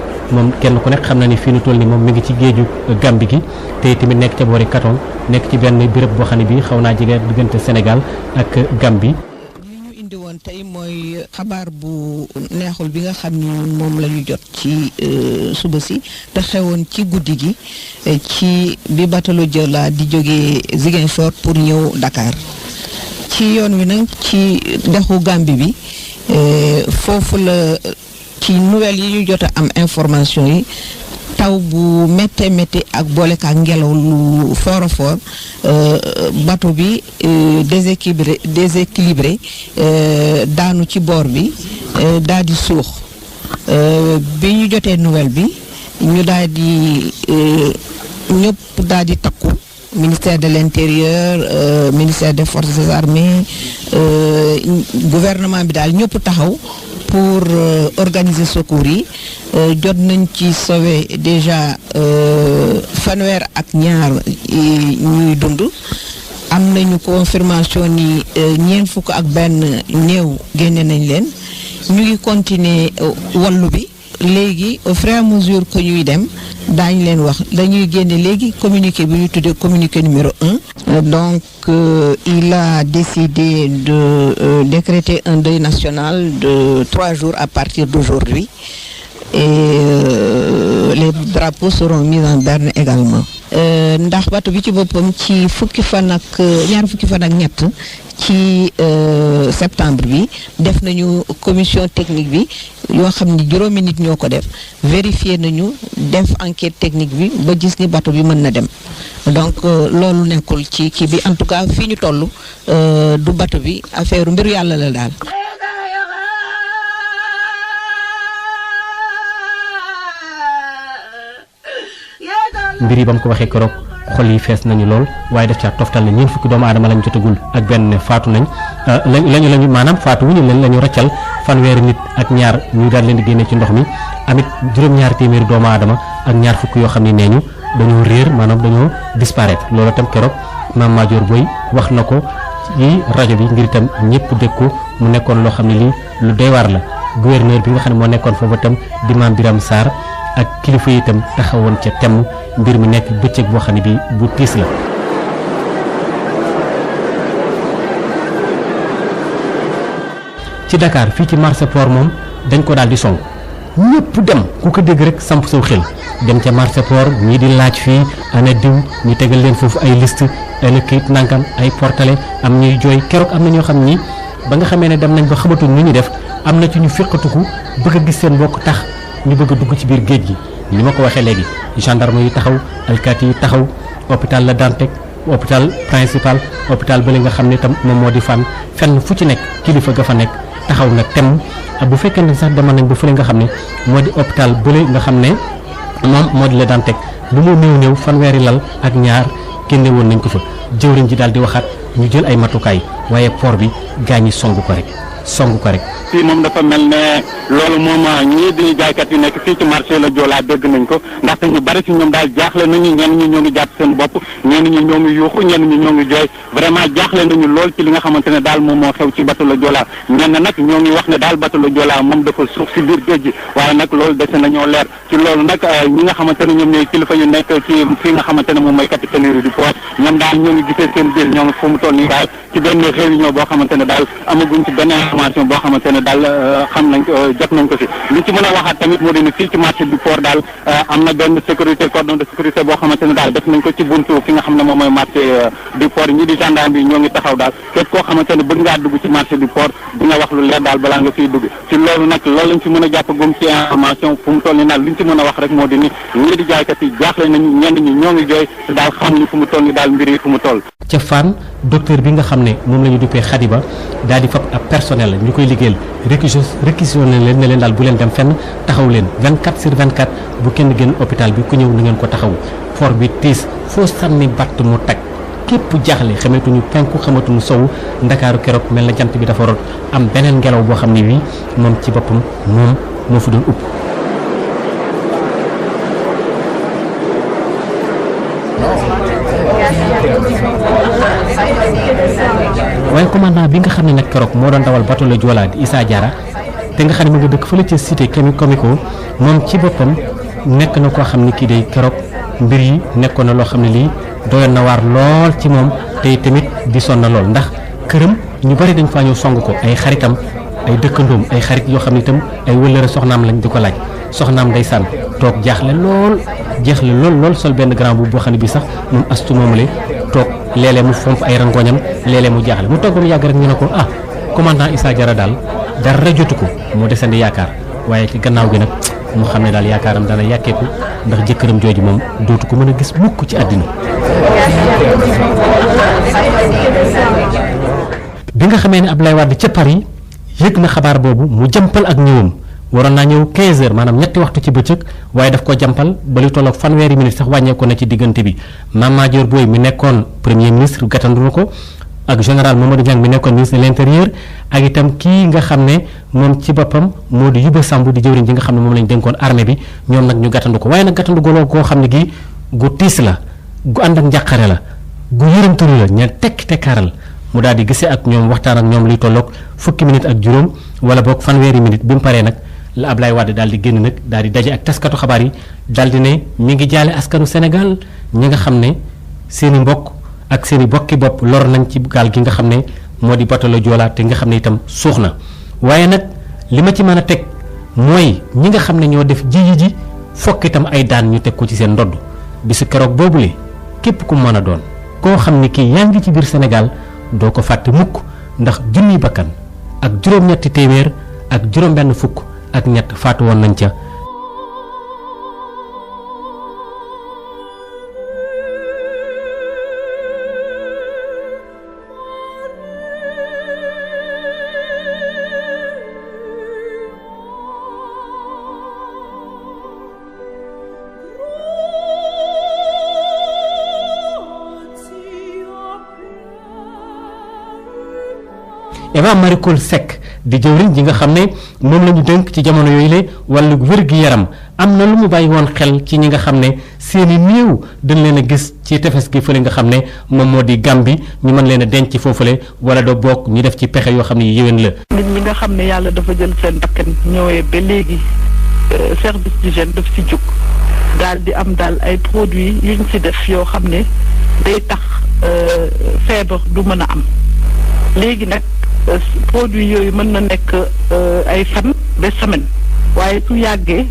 Speaker 1: kenn ku nekk xam na ni fii nu toll ni moom mi ngi ci géeju Gàmbi gi te tamit nekk ca boori Katong nekk ci benn béréb boo xam ne bii xaw naa jege diggante Sénégal ak Gàmbi.
Speaker 8: li ñu indi woon tey mooy xabaar bu neexul bi nga xam ni moom la ñu jot ci suba si te xewoon ci guddi gi ci bi bateau la Joola di jógee Ziguinchor pour ñëw Dakar ci yoon wi nag ci dexu Gàmbi bi foofu la. ci nouvelle yi ñu jot a am information yi taw bu méttee métti ak boole ak ngelaw lu fort a fort bateau bi déséquilibré daanu ci boor bi daal di suux bi ñu jotee nouvelle bi ñu daal di ñëpp daal di takku ministère de l'intérieur ministère des forces armées gouvernement bi daal ñëpp taxaw pour organiser secours yi jot nañ ci sauver déjà fanweer ak ñaar ñuy dund am nañu confirmation ni ñeent fukk ak benn néew génne nañ leen ñu ngi continuer wallu bi léegi au fur et à mesure que ñuy dem daañu leen wax dañuy génne léegi communiqué bi ñu tuddee communiqué numéro 1 donc il a décidé de décréter un deuil national de 3 jours à partir d'aujourd'hui et les drapeaux seront mis en berne également ndax bateau bi ci boppam ci ñaar fukki fan ak ñett ci septembre bi def nañu commission technique bi yoo xam ni juróomi nit ñoo ko def vérifier nañu def enquête technique bi ba gis ni bateau bi mën na dem donc loolu nekkul ci kii bi en tout cas fii ñu toll du bateau bi affaire mbiru yàlla la daal.
Speaker 1: mbir yi ba mu ko waxee keroog xol yi fees nañu lool waaye def caa toftal ne ñeent fukki doomu aadama lañ jotagul ak benn ne faatu nañ lañu maanaam faatu wuñu leen la ñu raccal fanweeri nit ak ñaar ñu daal leen di génne ci ndox mi amit juróom-ñaari téeméeri doomu aadama ak ñaar fukk yoo xam ne nee ñu dañoo réer maanaam dañoo disparaître loolu itam keroog Mame Madior Boye wax na ko ci rajo bi ngir itam ñëpp dégg ko mu nekkoon loo xam ne lii lu doy waar la gouverneur bi nga xam ne moo nekkoon foofu itam di Mame Birame Sarr ak kilifa yi itam taxawoon ca temm mbir mi nekk bëccëg boo xam ne bi bu tiis la. ci Dakar fii ci marché port moom dañ ko daal di song ñëpp dem ku ko dégg rek samp saw xel dem ca marché port ñii di laaj fii ana diw ñu tegal leen foofu ay liste ana kayit nangam ay portale am ñuy jooy keroog am na ñoo xam ni ba nga xamee ne dem nañ ba xamatuñ nu ñu def am na ci ñu féqatuku bëgg a gis seen mbokk tax ñu bëgg a dugg ci biir géej gi ni ma ko waxee léegi gendarme yi taxaw alkaati yi taxaw hôpital La Dantec hôpital principal hôpital bële nga xam ne tam moom moo di Fann fenn fu ci nekk kilifa ga fa nekk taxaw na temm bu fekkee ne sax demoon nañ ba fële nga xam ne moo di hôpital bële nga xam ne moom moo di La Dantec lu mu néew fanweeri lal ak ñaar génne woon nañ ko fa jëwriñ ji daal di waxaat ñu jël ay matukaay waaye port bi gaañi songu ko rek.
Speaker 9: fii moom dafa mel ne loolu moom ñii di jaaykat yu nekk fii ci marché la Joola dégg nañ ko ndaxte ñu bari ci ñoom daal jaaxle nañu ñenn ñi ñoo ngi jàpp seen bopp ñenn ñi ñoo ngi yuuxu ñenn ñi ñoo ngi jooy vraiment jaaxle nañu lool ci li nga xamante ne daal moom moo xew ci bateau la Joola ñenn nag ñoo ngi wax ne daal bateau la Joola moom dafa suux si biir géej gi waaye nag loolu dese nañoo leer ci loolu nag ñi nga xamante ne ñoom ñooy kilifa yu nekk ci fii nga xamante ne moom mooy capitaine du port ñoom daal ñoo ngi gisee seen biir ñoom fu mu toll nii daal ci benn réunion boo xamante ne daal amaguñ ci benn information boo xamante ne daal xam nañ jot nañ ko si li ci mën a waxaat tamit moo di ne fii ci marché du port daal am na benn sécurité cordon de sécurité boo xamante ne daal def nañ ko ci buntu fi nga xam ne moom mooy marché du port ñi di gendarme bi ñoo ngi taxaw daal képp koo xamante ne bëgg ngaa dugg ci marché du port di nga wax lu leer daal balaa nga fiy dugg ci loolu nag loolu lañ ci mën a jàpp gum ci information fu mu toll ni daal liñ ci mën a wax rek moo di ni ñii di jaaykat yi jaaxle nañu ñenn ñi ñoo ngi jooy daal xam ni fu mu toll ni daal mbir yi fu mu toll.
Speaker 1: ca Fann docteur bi nga xam ne moom la ñu duppee Khadiba daal di fab ab personnel la ñu koy liggéeyal réquisitionné leen ne leen daal bu leen dem fenn taxaw leen 24/24 bu kenn génn hôpital bi ku ñëw na ngeen ko taxawu for bi tiis foo sànni batt mu tag képp jaaxle xamatuñu penku xamatuñu sowu ndakaaru keroog mel na jant bi dafa rot am beneen ngelaw boo xam ne wii moom ci boppam moom moo fi doon upp. waaye commandant bi nga xam ne nag keroog moo doon dawal bateau la Joola di Issa Diarra te nga xam ne mu nga dëkk fële ca cité comico moom ci boppam nekk na koo xam ne kii day keroog mbir yi nekkoon na loo xam ne lii doyoon na waar lool ci moom te tamit disoon na lool ndax këram ñu bari dañ faa ñëw song ko ay xaritam ay dëkkandoom ay xarit yoo xam ne itam ay wëllëre soxnaam lañ di ko laaj soxnaam day sànn toog jaaxle lool sol benn grand boobu boo xam ne bii sax moom astu moomale toog léeg-léeg mu fomp ay rangooñam léeg-léeg mu jaaxle mu toog ba mu yàgg rek ñu ne ko commandant Issa Diarra daal dara jotu ko mu desandi yaakaar waaye ci gannaaw gi nag mu xam ne daal yaakaaram dana yàkkeeku ndax jëkkëram jooju moom dootu ko mën a gis mukk ci àddina. bi nga xamee ne Abdoulaye Wade ca Paris yëg na xabaar boobu mu jàmpal ak ñëwam waroon naa ñëw 15 heures maanaam ñetti waxtu ci bëccëg waaye daf ko jàmpal ba lu tolloog fanweeri minute sax wàññeeku na ci diggante bi Mame Madior Boye mi nekkoon premier ministre gàttandu na ko ak général Mamadou Niang mi nekkoon ministre de l'intérieur ak itam kii nga xam ne moom ci boppam moo di Yuba Samb di jëwriñ ji nga xam ne moom lañ dénkoon armée bi ñoom nag ñu gàttandu ko waaye nag gàttandu goo xam ne gii gu tiis la gu ànd ak njàqare la gu yërëmtalu la ña tekkaaral mu daal di gisee ak ñoom waxtaan ak ñoom liy tolloog fukki minute ak juróom wala boog fanweeri minute bi mu paree nag la Ablaye Wade daal di génn nag daal di daje ak taskatu xabaar yi daal di ne mi ngi jaale askanu Sénégal ñi nga xam ne seen i mbokk ak seen i bokki bopp lor nañ ci gaal gi nga xam ne moo di bateau la Joola te nga xam ne itam suux na waaye nag li ma ci mën a teg mooy ñi nga xam ne ñoo def ji fokk itam ay daan ñu teg ko ci seen ndodd bisu keroog boobule képp ku mën a doon koo xam ne kii yaa ngi ci biir Sénégal doo ko fàtte mukk ndax junniy bakkan ak juróom-ñetti téeméer ak juróom-benn fukk ak ñett faatu woon nañ ca. Eva Marie Coll Seck di jëwriñ ji nga xam ne moom la ñu dénk ci jamono yooyu la wàllu wér-gi-yaram am na lu mu bàyyi woon xel ci ñi nga xam ne seeni néew dañ leen a gis ci tefes gi fële nga xam ne moom moo di Gàmbi ñu mën leen a denc foofule wala doo bokk ñu def ci pexe yoo xam ne yéwén la.
Speaker 10: nit ñi nga xam ne yàlla dafa jël seen bakkan ñëwee ba léegi service d'hygiène daf si jóg daal di am daal ay produits yuñ si def yoo xam ne day tax feebar du mën a am léegi nag produits yooyu mën na nekk ay fan ba semaine waaye su yàggee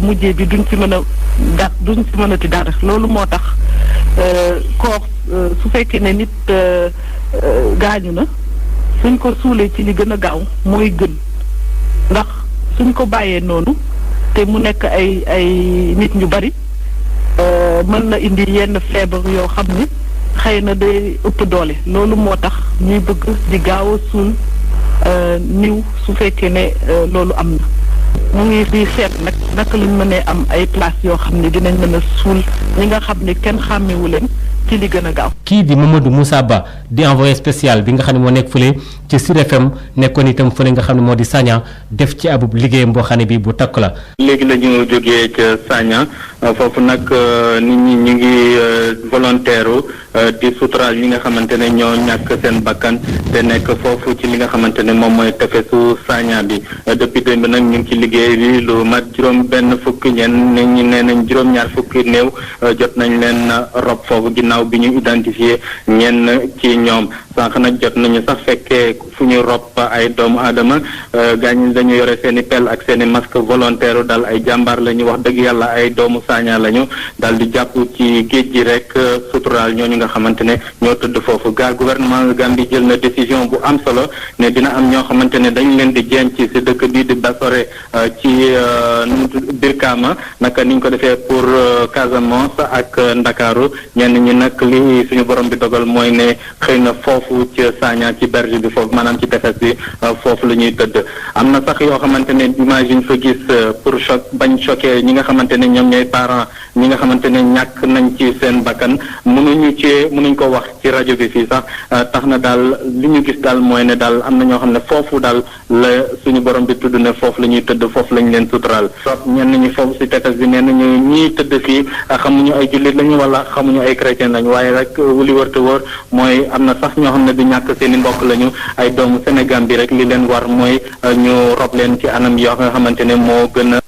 Speaker 10: mujjee bi duñ ci mën a duñ ci mënati dara loolu moo tax koor su fekkee ne nit gaañu na suñ ko suulee ci li gën a gaaw mooy gën ndax suñ ko bàyyee noonu te mu nekk ay nit ñu bari mën na indi yenn feebar yoo xam ni xëy na day ëpp doole loolu moo tax ñuy bëgg di gaaw a suul niw su fekkee ne loolu am na mu ngi di seet nag naka lañ mënee am ay place yoo xam ne dinañ mën a suul ñi nga xam ne kenn xàmmewu leen ci li gën a gaaw.
Speaker 1: kii di Mamadou Moussa Ba di envoyé spécial bi nga xam ne moo nekk fële ci Sud FM nekkoon itam fële nga xam ne moo di Sagna def ci abub liggéeyam boo xam ne bi bu takk la.
Speaker 9: léegi la ñu jógee ca Sagna foofu nag nit ñi ñu ngi volontaire di suturaal ñi nga xamante ne ñoo ñàkk seen bakkan te nekk foofu ci li nga xamante ne moom mooy tefesu Sagna bi depuis démb nag ñu ngi ci liggéey bi lu mat juróom benn fukki ñenn ñi nee nañ juróom-ñaar fukki néew jot nañ leen rob foofu ginnaaw bi ñu identifié ñenn ci ñoom sànq nag jot nañu sax fekkee fu ñu rob ay doomu aadama gaañ dañu yore seen i pelle ak seen i masque volontaire daal ay jàmbaar la ñu wax dëgg yàlla ay doomu Sagna lañu daal di jàpp ci géej gi rek suturaal ñooñu nga xamante ne ñoo tëdd foofu gaal gouvernement Gambie jël na décision bu am solo ne dina am ñoo xamante ne dañ leen di jenc ci dëkk bii di Bassoré ci Birkama naka niñ ko defee pour Casamance ak Ndakaaru ñenn ñi nag li suñu borom bi dogal mooy ne xëy na foofu ci Sagna ci berge bi foofu maanaam ci tefes bi foofu la ñuy tëdd am na sax yoo xamante ne image yi ñu fa gis pour bañ choqué ñi nga xamante ne ñoom ñooy parents ñi nga xamante ne ñàkk nañ ci seen bakkan mënuñ ko wax ci rajo bi fii sax tax na daal li ñu gis daal mooy ne daal am na ñoo xam ne foofu daal la suñu borom bi tudd ne foofu la ñuy tëdd foofu lañ leen suturaal ñenn ñi foofu si tefes bi nee nañu ñii tëdd fii xamuñu ay jullit lañu wala xamuñu ay chrétien lañu waaye rek li wër te wër mooy am na sax ñoo xam ne du ñàkk seen i mbokk lañu ay doomu Sénégal bi rek li leen war mooy ñu rob leen ci anam yoo nga xamante ne moo gën a.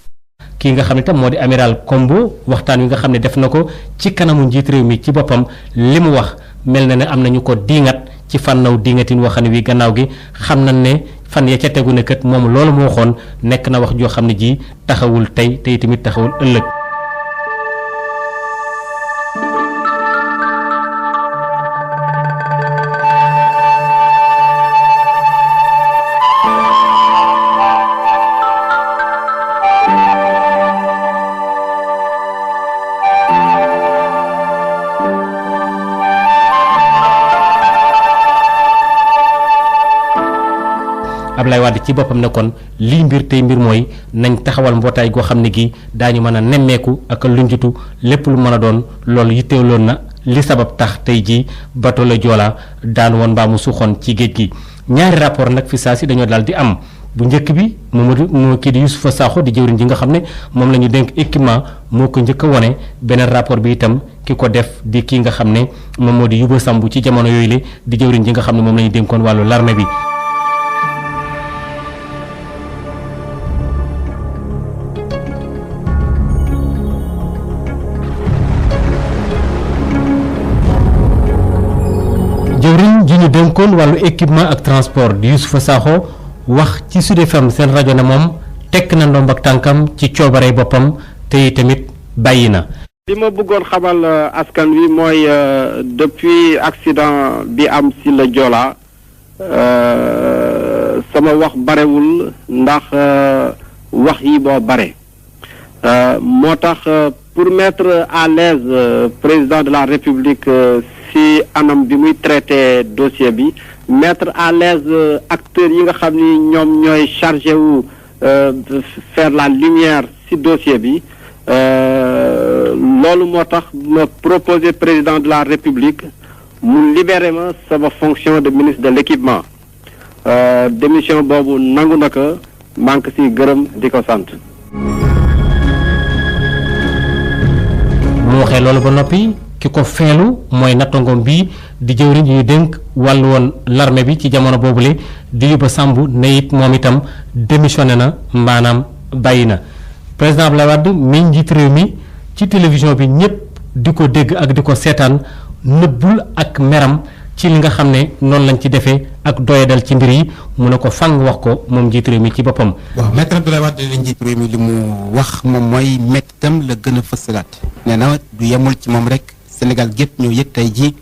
Speaker 1: kii nga xam ne tam moo di amiral Kombo waxtaan wi nga xam ne def na ko ci kanamu njiit réew mi ci boppam li mu wax mel na ne am nañu ko diingat ci fànnaw diingatin woo xam ne wi gannaaw gi xam nañ ne fan ya ca tegu ne kat moom loolu moo waxoon nekk na wax joo xam ne ji taxawul tey tey tamit taxawul ëllëg. Ablaye Wade ci boppam ne kon lii mbir tey mbir mooy nañ taxawal mbootaay goo xam ne gi daañu mën a nemmeeku ak lunjutu lépp lu mën a doon loolu yitteeloon na li sabab tax tey jii bateau le Joola daan woon mbaa mu suuxoon ci géej gi ñaari rapport nag fi saa si dañoo daal di am bu njëkk bi moo kii di Youssoufa Sakho di jëwriñ ji nga xam ne moom la ñu dénk équipement moo ko njëkk a wone beneen rapport bi itam ki ko def di kii nga xam ne moom moo di Yuba Sambu ci jamono yooyu la di jëwriñ ji nga xam ne moom la ñu dénkoon wàllu l'armée bi. jëwriñ ji ñu dénkoon wàllu équipement ak transport di Youssoufa Sakho wax ci Sud FM seen rajo ne moom tekk na ndomb ak tànkam ci coobaree boppam te tamit bàyyi na.
Speaker 11: li ma bëggoon xamal askan wi mooy depuis accident bi am si la Joola sama wax barewul ndax wax yi moo bare moo tax pour mettre à l'aise président de la République si anam bi muy traité dossier bi mettre à l'aise acteurs yi nga xam ni ñoom ñooy chargé wu faire la lumière si dossier bi loolu moo tax ma proposé président de la République mu libéré ma sama fonction de ministre de l'équipement démission boobu nangu na ko maa ngi ko si gërëm di ko sant.
Speaker 1: mu waxee loolu ba noppi ki ko feelu mooy nattangoom bi di jëwriñ yu dénk wàllu woon l'armée bi ci jamono boobule di Yuba Samb ne it moom itam démissionné na maanaam bàyyi na président Abdoulaye Wade mi njiit réew mi ci télévision bi ñëpp di ko dégg ak di ko seetaan nëbbul ak meram ci li nga xam ne noonu lañ ci defee ak doyadal ci mbir yi mu ne ko fang wax ko moom njiit réew mi ci boppam.
Speaker 12: waaw maître Abdoulaye Wade la njiit réew mi li mu wax moom mooy mettam la gën a fësalaat nee na du yemul ci moom rek Sénégal gépp ñoo yëg tey jii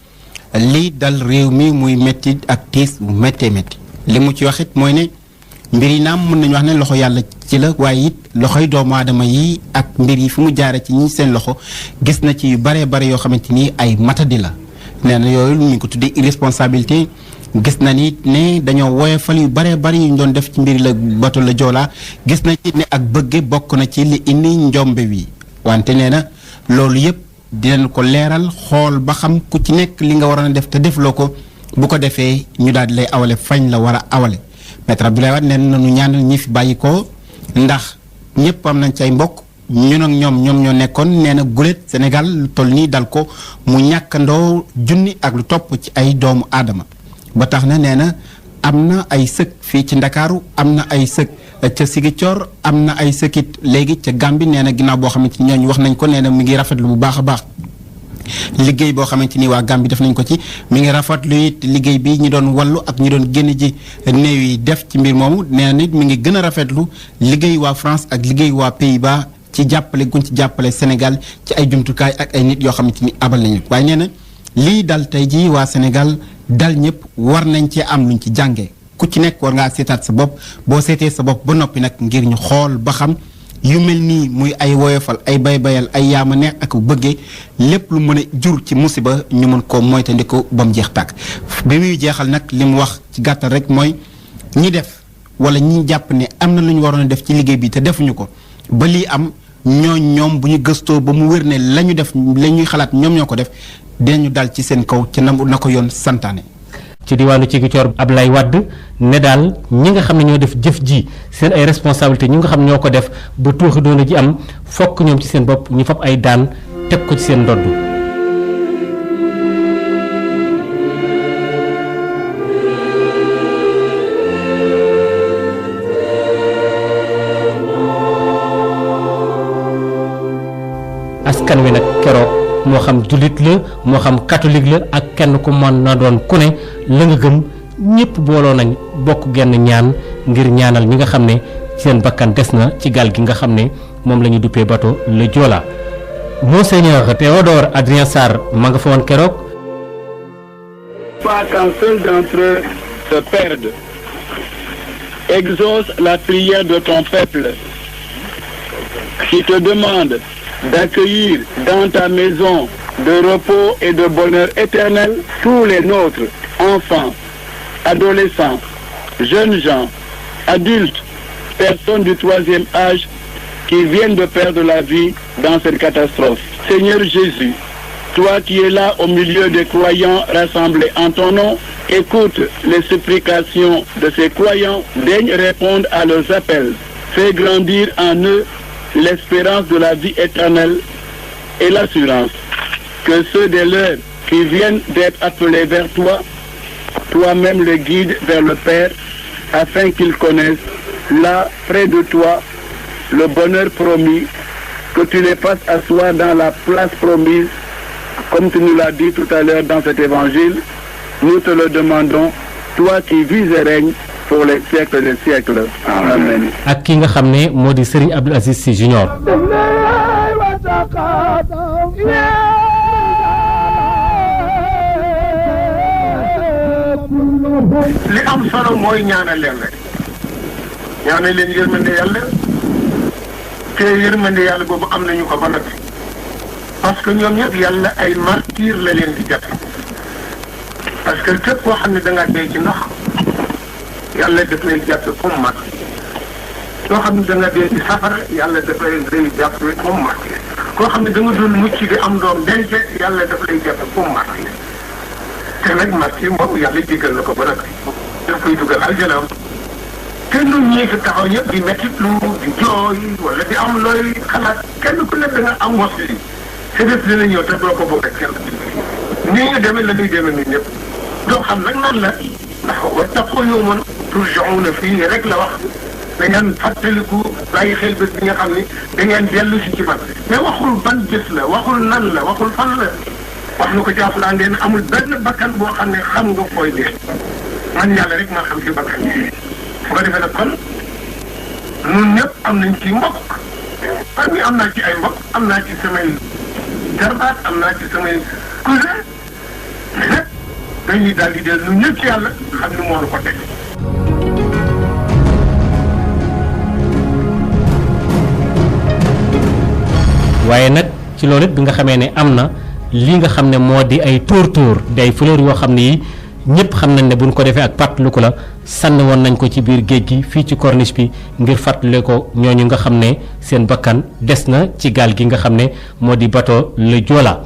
Speaker 12: lii dal réew mi muy metti ak tiis bu méttee métti li mu ci wax it mooy ne mbir yi naam mën nañu wax ne loxo yàlla ci la waaye it loxoy doomu aadama yi ak mbir yi fi mu jaare ci ñi seen loxo gis na ci yu baree bare yoo xamante ni ay matadi la nee na yooyu ñu ngi ko tuddee irresponsabilité gis na ni ne dañoo woyofal yu baree bari yu ñu doon def ci mbir la bato la Joola gis na ci ne ak bëgge bokk na ci li indi njombe wi wante nee na loolu yëpp dinañ ko leeral xool ba xam ku ci nekk li nga waroon a def te defloo ko bu ko defee ñu daal di lay awale fañ la war a awale maître Abdoulaye Wade nee na ñu ñaanal ñi fi bàyyi ko ndax ñëpp am nañ ci ay mbokk ñun ak ñoom ñoo nekkoon nee na guléet Sénégal lu toll nii dal ko mu ñàkkandoo junni ak lu topp ci ay doomu aadama ba tax na nee na am na ay sëg fii ci Ndakaaru am na ay sëg ca Ziguinchor am na ay sëkit léegi ca Gambie nee na ginnaaw boo xamante ni ñooñu wax nañ ko nee na mi ngi rafetlu bu baax a baax liggéey boo xamante ni waa Gambie def nañ ko ci mi ngi rafetlu it liggéey bi ñi doon wallu ak ñi doon génn ji néew yi def ci mbir moomu nee na nit mi ngi gën a rafetlu liggéey waa France ak liggéey waa Pays-Bas ci jàppale guñ ci jàppale Sénégal ci ay jumtukaay ak ay nit yoo xamante ni abal nañu waaye nee na lii dal tey jii waa Sénégal dal ñëpp war nañ cee am luñ ci jàngee ku ci nekk war ngaa seetaat sa bopp boo seetee sa bopp ba noppi nag ngir ñu xool ba xam yu mel nii muy ay woyofal ay baybayal ay yaama neex ak bëggee lépp lu mën a jur ci musiba ñu mën koo moytandiku ba mu jeex tàkk bi muy jeexal nag li mu wax ci gàttal rek mooy ñi def wala ñi jàpp ne am na lu ñu waroon a def ci liggéey bi te defuñu ko ba lii am ñoom bu ñu gëstoo ba mu wér ne la ñu def la ñuy xalaat ñoom ñoo ko def dinañu dal ci seen kaw ci na ko yoon santaane.
Speaker 1: ci diwaanu Ziguinchor Abdoulaye Wade ne daal ñi nga xam ne ñoo def jëf ji seen ay responsabilité ñi nga xam ne ñoo ko def ba tuuxi doona ji am fokk ñoom ci seen bopp ñu fab ay daan teg ko ci seen ndodd. askan wi nag keroog moo xam jullit la moo xam catholique la ak kenn ku mën na doon ku ne la nga gëm ñëpp booloo nañ bokk genn ñaan ngir ñaanal ñi nga xam ne seen bakkan des na ci gaal gi nga xam ne moom la ñu duppee bateau le Joola. Monseigneur Théodore Adrien Sarr ma nga fa woon keroog.
Speaker 13: Pas qu'un seul d'entre eux se perde. Exauce la prière de ton peuple qui te demande d'accueillir dans ta maison de repos et de bonheur éternel tous les nôtres, enfants, adolescents, jeunes gens, adultes, personnes du troisième âge qui viennent de perdre la vie dans cette catastrophe. Seigneur Jésus, toi qui es là au milieu des croyants rassemblés en ton nom, écoute les supplications de ces croyants, daigne répondre à leurs appels, fais grandir en eux l'espérance de la vie éternelle et l'assurance que ceux des leurs qui viennent d'être appelés vers toi, toi-même les guides vers le Père, afin qu'ils connaissent là, près de toi, le bonheur promis, que tu les fasses asseoir dans la place promise, comme tu nous l'as dit tout à l'heure dans cet évangile. Nous te le demandons, toi qui vis et règnes pour les siècles des siècles. Amen.
Speaker 1: ak ki nga xam ne moo di Serigne Abdoul Aziz Sy Junior.
Speaker 14: li am solo mooy ñaanal leen rek ñaanal leen yërmande yàlla te yërmande yàlla boobu am nañu ko ba noppi parce que ñoom ñëpp yàlla ay martyr la leen di jot parce que képp koo xam ne da ngaa dee ci ndox yàlla daf lay jàpp comme martyr koo xam ne da nga dee ci safara yàlla daf lay jàpp comme martyr koo xam ne da nga doon mucc di am doom denc yàlla daf lay jàpp comme martyr te nag martyr moom yàlla jégal na ko ba noppi daf koy dugal aljanaam te ñun ñii fi taxaw ñëpp di métti lu di jooy wala di am looy xalaat kenn ku nekk da nga am mos yi te def dina ñëw te doo ko bokk ak kenn nii ñu demee la ñuy demee ñun ñëpp doo xam nag nan la ndax wattaqu yawman turja'una fii rek la wax da ngeen fàttaliku bàyyi xel bés bi nga xam ni da ngeen dellu si ci man mais waxul ban bés la waxul nan la waxul fan la wax na ko ci Alxuraan ngeen amul benn bakkan boo xam ne xam nga fooy dee man yàlla rek maa xam ci bakkan yi su ko defee nag kon ñun ñëpp am nañ ci mbokk man mi am naa ci ay mbokk am naa ci samay jarbaat am naa ci samay cousin mais nag dañuy daal di dellu ñun ñëpp ci yàlla xam ni moo ko teg.
Speaker 1: waaye nag ci loolu it bi nga xamee ne am na li nga xam ne moo di ay tóor-tóor di ay fleur yoo xam ne yi ñëpp xam nañ ne buñ ko defee ak fàttaliku la sànni woon nañ ko ci biir géej gi fii ci corniche bi ngir fàttale ko ñooñu nga xam ne seen bakkan des na ci gaal gi nga xam ne moo di bateau le Joola.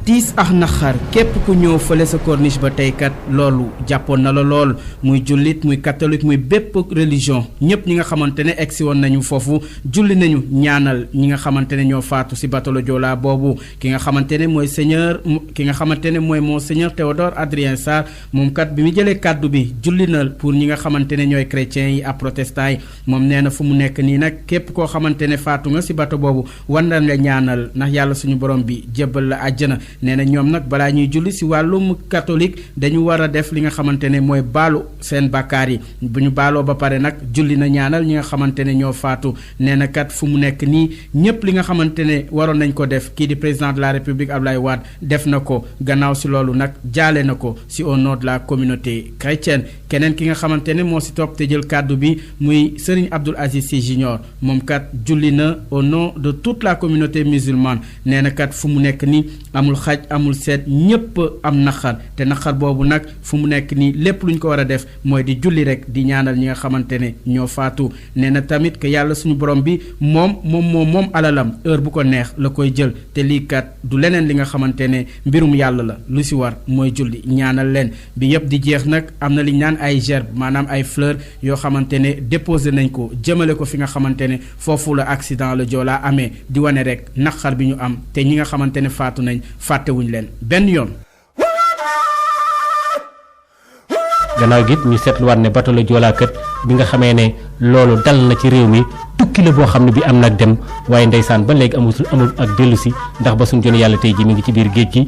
Speaker 15: tiis ak naxar képp ku ñëw fële sa corniche ba tey kat loolu jàppoon na la lool muy jullit muy catholique muy bépp religion ñëpp ñi nga xamante ne egsi woon nañu foofu julli nañu ñaanal ñi nga xamante ne ñoo faatu si bateau le Joola boobu ki nga xamante ne mooy monseigneur Théodore Adrien Sarr moom kat bi mu jëlee kàddu bi julli na pour ñi nga xamante ne ñooy chrétiens yi ak protestants yi moom nee na fu mu nekk nii nag képp koo xamante ne faatu nga si bateau boobu war na la ñaanal ndax yàlla suñu borom bi jébbal la àjjana. nee na ñoom nag balaa ñuy julli si wàllum catholique dañu war a def li nga xamante ne mooy baalu seen bàkkaar yi bu ñu baaloo ba pare nag julli na ñaanal ñi nga xamante ne ñoo faatu nee na kat fu mu nekk nii ñëpp li nga xamante ne waroon nañ ko def kii di président de la république Abdoulaye Wade def na ko gannaaw si loolu nag jaale na ko si au nom de la communauté chrétienne keneen ki nga xamante ne moo si topp te jël kàddu bi muy Serigne Abdoul Aziz Sy Junior moom kat julli na au nom de toute la communauté musulmane nee na kat fu mu nekk nii amul xaj amul seet ñëpp am naqar te naqar boobu nag fu mu nekk nii lépp lu ñu ko war a def mooy di julli rek di ñaanal ñi nga xamante ne ñoo faatu nee na tamit que yàlla suñu borom bi moom alalam heure bu ko neex la koy jël te lii kat du leneen li nga xamante ne mbirum yàlla la lu si war mooy julli ñaanal leen bi yëpp di jeex nag am na li ñu naan ay gerbe maanaam ay fleur yoo xamante ne déposé nañ ko jëmale ko fi nga xamante ne foofu la accident le Joola amee di wane rek naqar bi ñu am te ñi nga xamante ne faatu nañ fàttewuñ leen benn yoon.
Speaker 1: gannaaw gi ñu seetluwaat ne bateau le Joola kat bi nga xamee ne loolu dal na ci réew mi tukki la boo xam ne bi am nag dem waaye ndeysaan ba léegi amul ak dellu si ndax ba suñ jone yàlla tey ji mi ngi ci biir géej gi.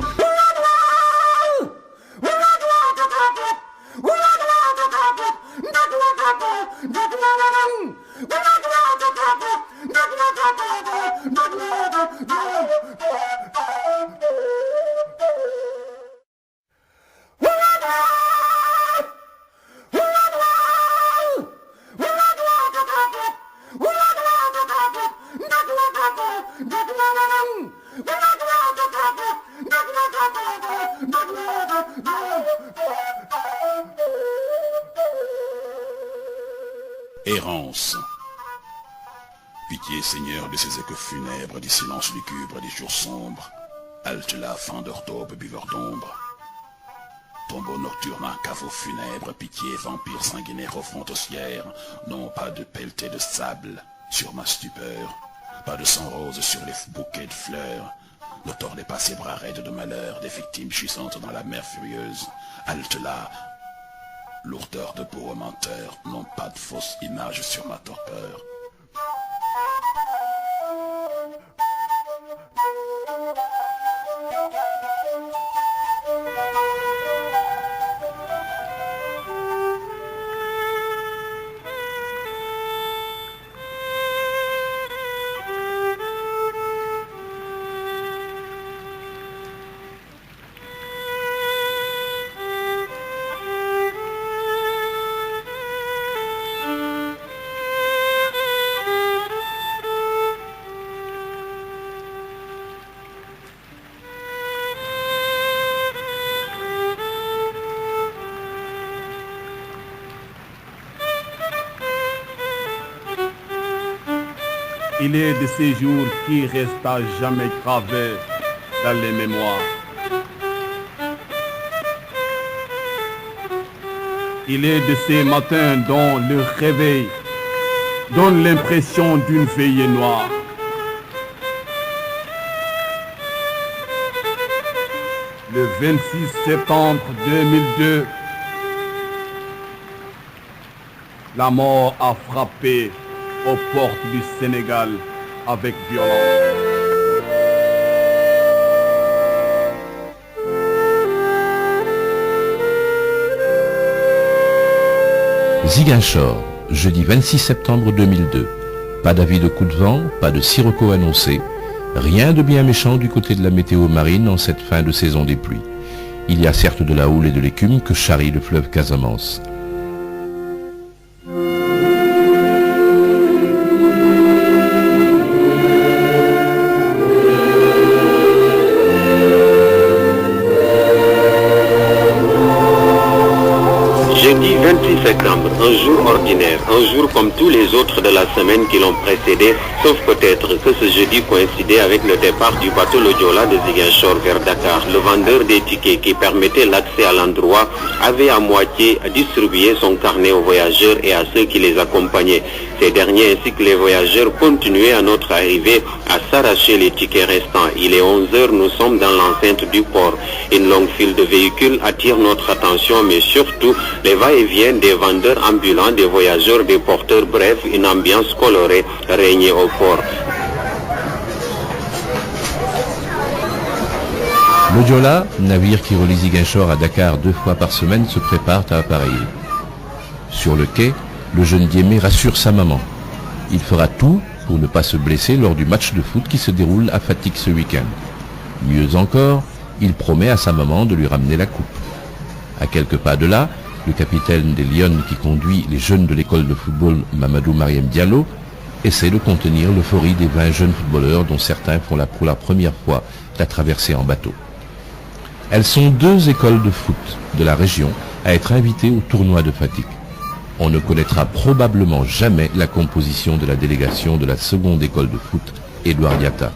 Speaker 16: Errance. Pitié, Seigneur, de ces échos funèbres, des silences lugubres, des jours sombres. Halte la fin d'octobre, buveur d'ombre. Tombeau nocturne, un caveau funèbre, pitié, vampire sanguinaire aux frontossières. Non, pas de pelleté de sable sur ma stupeur. Pas de sang rose sur les bouquets de fleurs. Ne tordez pas ces bras raides de malheur, des victimes chuissantes dans la mer furieuse. Halte là. Lourdeur de bourreau menteur, non pas de fausses images sur ma torpeur.
Speaker 17: Il est de ces jours qui restent à jamais gravés dans les mémoires. Il est de ces matins dont le réveil donne l'impression d'une veillée noire. Le 26 septembre 2002, la mort a frappé aux portes du Sénégal avec violence.
Speaker 18: Ziguinchor, jeudi 26 septembre 2002. Pas d'avis de coup de vent, pas de sirocco annoncé. Rien de bien méchant du côté de la météo marine en cette fin de saison des pluies. Il y a certes de la houle et de l'écume que charrie le fleuve Casamance.
Speaker 2: Jeudi 26 septembre, un jour ordinaire, un jour comme tous les autres de la semaine qui l'ont précédé, sauf peut-être que ce jeudi coïncidait avec le départ du bateau Le Joola de Ziguinchor vers Dakar. Le vendeur des tickets qui permettait l'accès à l'endroit avait à moitié distribué son carnet aux voyageurs et à ceux qui les accompagnaient. Ces derniers ainsi que les voyageurs continuaient à notre arrivée à s'arracher les tickets restants. Il est 11h, nous sommes dans l'enceinte du port. Une longue file de véhicules attire notre attention, mais surtout les va-et-vient des vendeurs ambulants, des voyageurs, des porteurs, bref, une ambiance colorée régnait au port.
Speaker 18: Le Joola, navire qui relie Ziguinchor à Dakar 2 fois par semaine, se prépare à appareiller. Sur le quai, le jeune Diémé rassure sa maman. Il fera tout pour ne pas se blesser lors du match de foot qui se déroule à Fatick ce week-end. Mieux encore, il promet à sa maman de lui ramener la coupe. À quelques pas de là, le capitaine des Lions qui conduit les jeunes de l'école de football Mamadou Mariam Diallo essaie de contenir l'euphorie des 20 jeunes footballeurs dont certains font pour la première fois la traversée en bateau. Elles sont 2 écoles de foot de la région à être invitées au tournoi de Fatick. On ne connaîtra probablement jamais la composition de la délégation de la seconde école de foot, Édouard Diatta.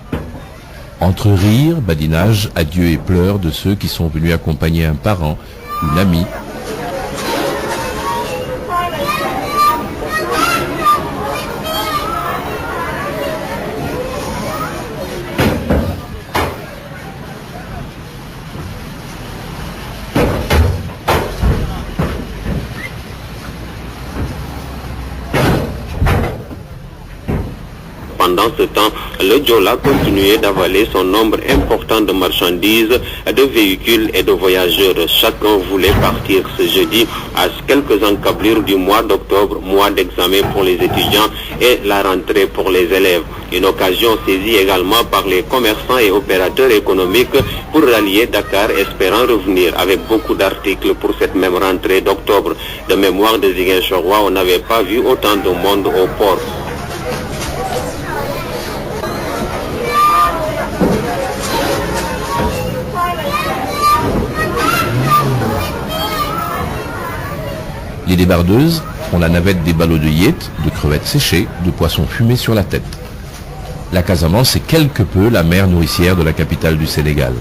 Speaker 18: Entre rires, badinage, adieux et pleurs de ceux qui sont venus accompagner un parent, une amie,
Speaker 2: Pendant ce temps, le Joola continuait d'avaler son nombre important de marchandises, de véhicules et de voyageurs. Chacun voulait partir ce jeudi à quelques encablures du mois d'octobre, mois d'examen pour les étudiants et la rentrée pour les élèves. Une occasion saisie également par les commerçants et opérateurs économiques pour rallier Dakar, espérant revenir avec beaucoup d'articles pour cette même rentrée d'octobre. De mémoire de Ziguinchorois, on n'avait pas vu autant de monde au port.
Speaker 18: Les débardeuses font la navette des ballots de yéet, de crevettes séchées, de poissons fumés sur la tête. La Casamance est quelque peu la mer nourricière de la capitale du Sénégal.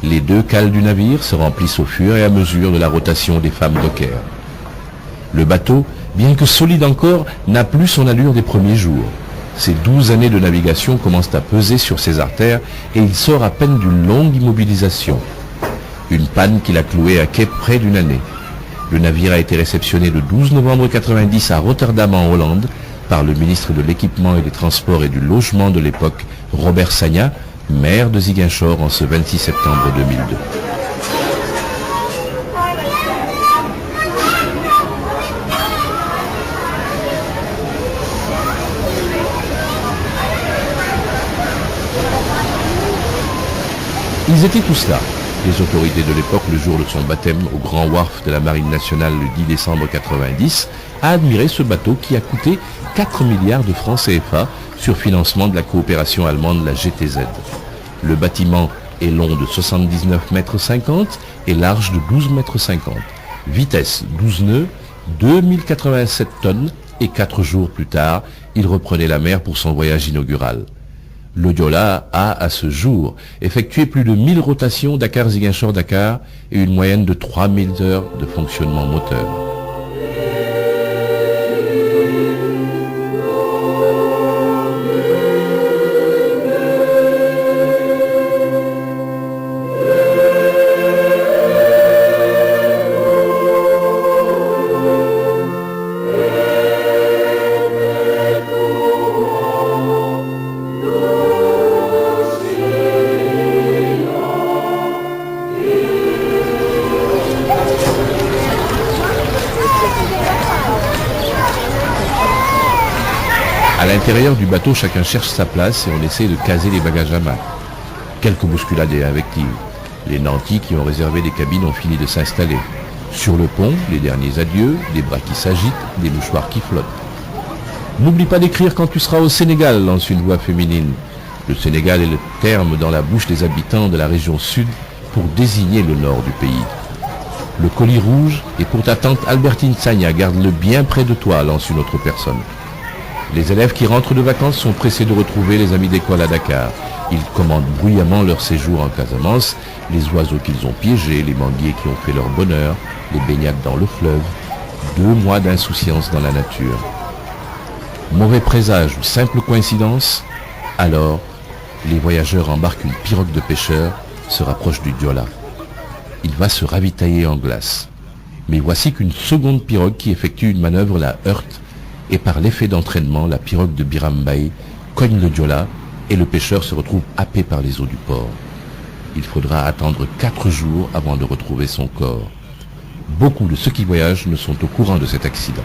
Speaker 18: Les 2 cales du navire se remplissent au fur et à mesure de la rotation des femmes dockers. Le bateau, bien que solide encore, n'a plus son allure des premiers jours. Ces 12 années de navigation commencent à peser sur ses artères et il sort à peine d'une longue immobilisation. Une panne qui l'a cloué à quai près d'une année. Le navire a été réceptionné le 12 novembre 90 à Rotterdam en Hollande par le ministre de l'Équipement et des Transports et du Logement de l'époque, Robert Sagna, maire de Ziguinchor en ce 26 septembre 2002. Ils étaient tous là. Les autorités de l'époque, le jour de son baptême au Grand Wharf de la Marine nationale le 10 décembre 90, a admiré ce bateau qui a coûté 4 milliards de francs CFA sur financement de la coopération allemande, la GTZ. Le bâtiment est long de 79,50 mètres et large de 12,50 mètres. Vitesse 12 nœuds, 2087 tonnes et 4 jours plus tard, il reprenait la mer pour son voyage inaugural. Le Joola a, à ce jour, effectué plus de 1000 rotations Dakar-Ziguinchor-Dakar et une moyenne de 3000 heures de fonctionnement moteur. l'intérieur du bateau, chacun cherche sa place et on essaie de caser les bagages à main. Quelques bousculades et invectives. Les nantis qui ont réservé des cabines ont fini de s'installer. Sur le pont, les derniers adieux, des bras qui s'agitent, des mouchoirs qui flottent. N'oublie pas d'écrire quand tu seras au Sénégal, lance une voix féminine. Le Sénégal est le terme dans la bouche des habitants de la région sud pour désigner le nord du pays. Le colis rouge est pour ta tante Albertine Sagna, garde-le bien près de toi, lance une autre personne. Les élèves qui rentrent de vacances sont pressés de retrouver les amis d'école à Dakar. Ils commandent bruyamment leur séjour en Casamance, les oiseaux qu'ils ont piégés, les manguiers qui ont fait leur bonheur, les baignades dans le fleuve. 2 mois d'insouciance dans la nature. Mauvais présage ou simple coïncidence, alors les voyageurs embarquent une pirogue de pêcheurs, se rapprochent du Diola. Il va se ravitailler en glace. Mais voici qu'une seconde pirogue qui effectue une manœuvre la heurte et par l'effet d'entraînement, la pirogue de Birambaye cogne le Diola et le pêcheur se retrouve happé par les eaux du port. Il faudra attendre 4 jours avant de retrouver son corps. Beaucoup de ceux qui voyagent ne sont au courant de cet accident.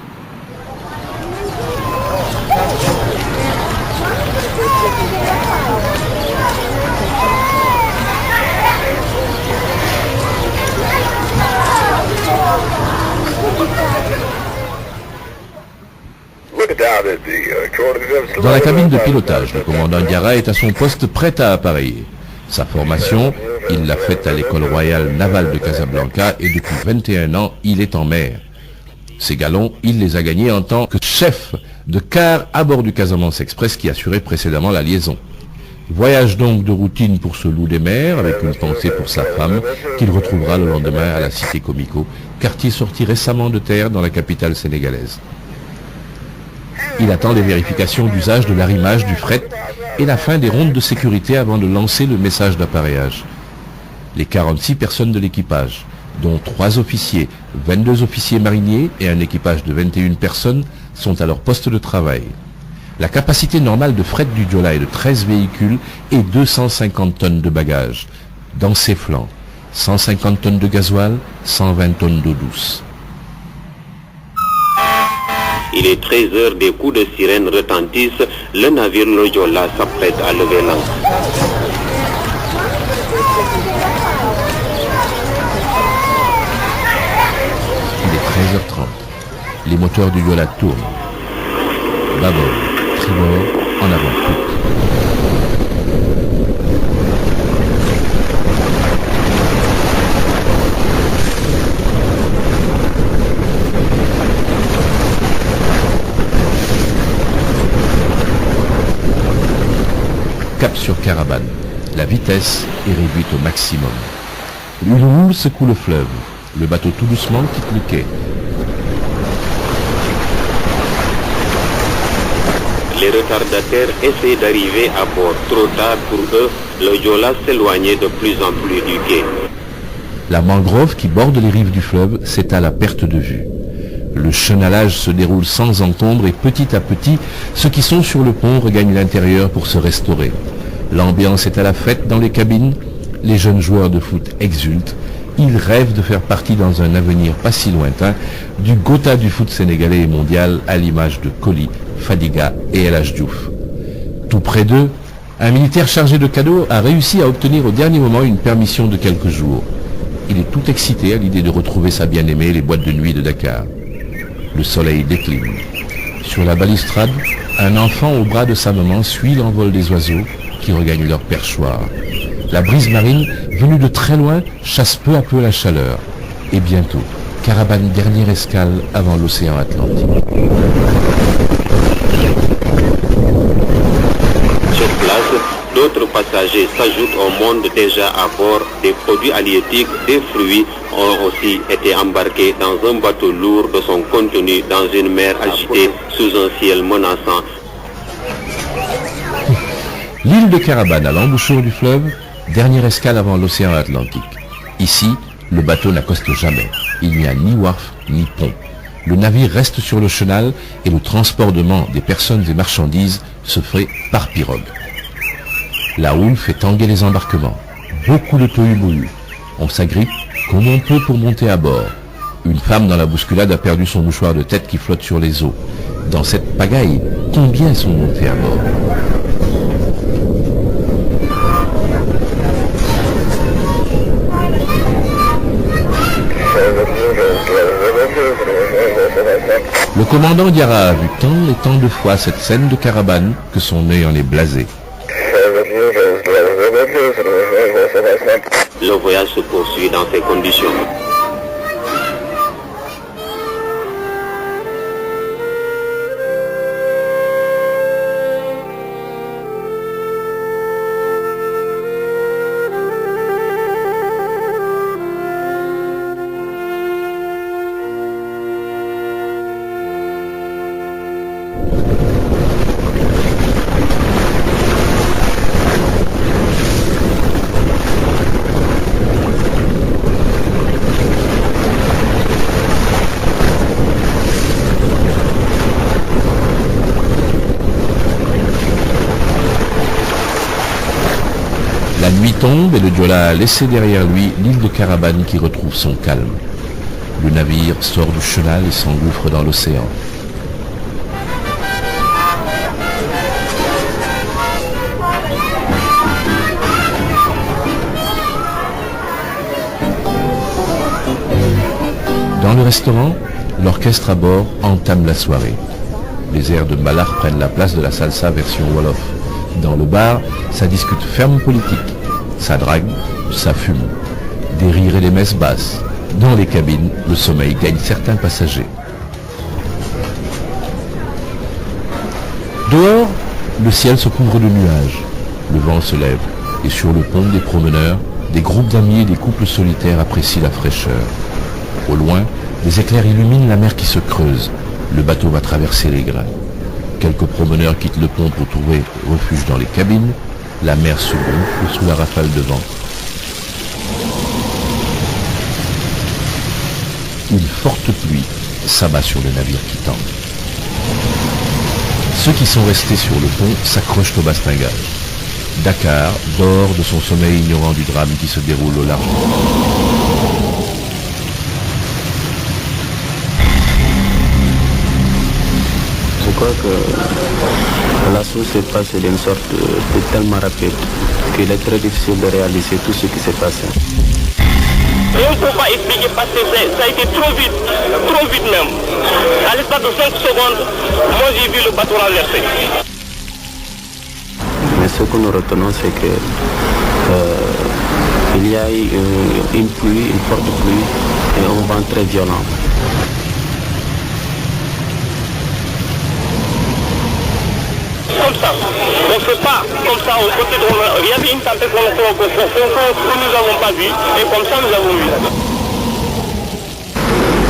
Speaker 18: Dans la cabine de pilotage, le commandant Diarra est à son poste prêt à appareiller. Sa formation, il l'a faite à l'école royale navale de Casablanca et depuis 21 ans, il est en mer. Ces galons, il les a gagnés en tant que chef de quart à bord du Casamance Express qui assurait précédemment la liaison. Voyage donc de routine pour ce loup des mers, avec une pensée pour sa femme, qu'il retrouvera le lendemain à la cité Comico, quartier sorti récemment de terre dans la capitale sénégalaise. Il attend les vérifications d'usage de l'arrimage du fret et la fin des rondes de sécurité avant de lancer le message d'appareillage. Les 46 personnes de l'équipage, dont 3 officiers, 22 officiers mariniers et un équipage de 21 personnes, sont à leur poste de travail. La capacité normale de fret du Diola est de 13 véhicules et 250 tonnes de bagages. Dans ses flancs, 150 tonnes de gasoil, 120 tonnes d'eau douce.
Speaker 2: Il est 13 heures, des coups de sirène retentissent. Le navire Le Diola s'apprête à lever l'ancre.
Speaker 18: Il est 13h30. Les moteurs du Diola tournent. Bâbord, tribord, en avant poupe. Cap sur Carabane. La vitesse est réduite au maximum. Une houle secoue le fleuve. Le bateau tout doucement quitte le quai.
Speaker 2: Les retardataires essaient d'arriver à bord. Trop tard pour eux, le Diola s'éloignait de plus en plus du quai.
Speaker 18: La mangrove qui borde les rives du fleuve s'étale à perte de vue. Le chenalage se déroule sans encombre et petit à petit, ceux qui sont sur le pont regagnent l'intérieur pour se restaurer. L'ambiance est à la fête dans les cabines. Les jeunes joueurs de foot exultent. Ils rêvent de faire partie dans un avenir pas si lointain du Gotha du foot sénégalais et mondial à l'image de Coly, Fadiga et El Hadj Diouf. Tout près d'eux, un militaire chargé de cadeaux a réussi à obtenir au dernier moment une permission de quelques jours. Il est tout excité à l'idée de retrouver sa bien-aimée les boîtes de nuit de Dakar. Le soleil décline. Sur la balustrade, un enfant au bras de sa maman suit l'envol des oiseaux qui regagnent leur perchoir. La brise marine, venue de très loin, chasse peu à peu la chaleur. Et bientôt, Carabane, dernière escale avant l'océan Atlantique.
Speaker 2: Sur place, d'autres passagers s'ajoutent au monde déjà à bord. Des produits halieutiques, des fruits ont aussi été embarqués dans un bateau lourd de son contenu dans une mer agitée sous un ciel menaçant.
Speaker 18: L'île de Carabane à l'embouchure du fleuve, dernière escale avant l'océan Atlantique. Ici, le bateau n'accoste jamais. Il n'y a ni wharf ni pont. Le navire reste sur le chenal et le transportement des personnes et marchandises se fait par pirogue. La houle fait tanguer les embarquements. Beaucoup de tohu-bohu. On s'agrippe comme on peut pour monter à bord. Une femme dans la bousculade a perdu son mouchoir de tête qui flotte sur les eaux. Dans cette pagaille, combien sont montés à bord? Le commandant Diarra a vu tant et tant de fois cette scène de caravane que son œil en est blasé.
Speaker 2: Le voyage se poursuit dans ces conditions.
Speaker 18: La nuit tombe et le Joola a laissé derrière lui l'île de Carabane qui retrouve son calme. Le navire sort du chenal et s'engouffre dans l'océan. Dans le restaurant, l'orchestre à bord entame la soirée. Les airs de Mbalakh prennent la place de la salsa version Wolof. Dans le bar, ça discute ferme politique. Ça drague, ça fume. Des rires et des messes basses. Dans les cabines, le sommeil gagne certains passagers. Dehors, le ciel se couvre de nuages. Le vent se lève. Et sur le pont des promeneurs, des groupes d'amis et des couples solitaires apprécient la fraîcheur. Au loin, des éclairs illuminent la mer qui se creuse. Le bateau va traverser les grains. Quelques promeneurs quittent le pont pour trouver refuge dans les cabines. La mer se gonfle sous la rafale de vent. Une forte pluie s'abat sur le navire qui tangue. Ceux qui sont restés sur le pont s'accrochent au bastingage. Dakar dort de son sommeil ignorant du drame qui se déroule au large.
Speaker 19: Je crois que la chose s'est passée d'une sorte de tellement rapide qu'il est très difficile de réaliser tout ce qui s'est passé.
Speaker 20: On ne peut pas expliquer parce que ça a été trop vite même. À l'espace de 5 secondes, moi j'ai vu le bateau renverser.
Speaker 19: Mais ce que nous retenons, c'est que il y a eu une pluie, une forte pluie et un vent très violent.
Speaker 20: Comme ça, on ne fait pas comme ça au côté de il y avait une tempête que nous n'avons pas vu et comme ça nous avons vu.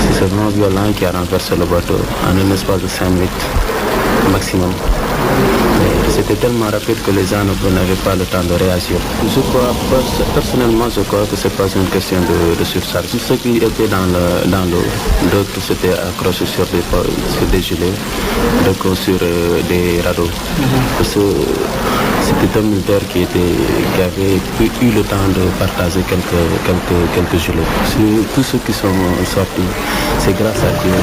Speaker 19: C'est ce vent violent qui a renversé le bateau en un espace de 5 minutes maximum. Et c'était tellement rapide que les gens n'avaient pas le temps de réagir. Je crois, personnellement, je crois que ce n'est pas une question de surcharge. Tous ceux qui étaient dans l'eau, d'autres s'étaient accrochés sur des gilets, d'autres sur des radeaux. Parce que c'était un militaire qui avait eu le temps de partager quelques gilets. Tous ceux qui sont sortis, c'est grâce à Dieu.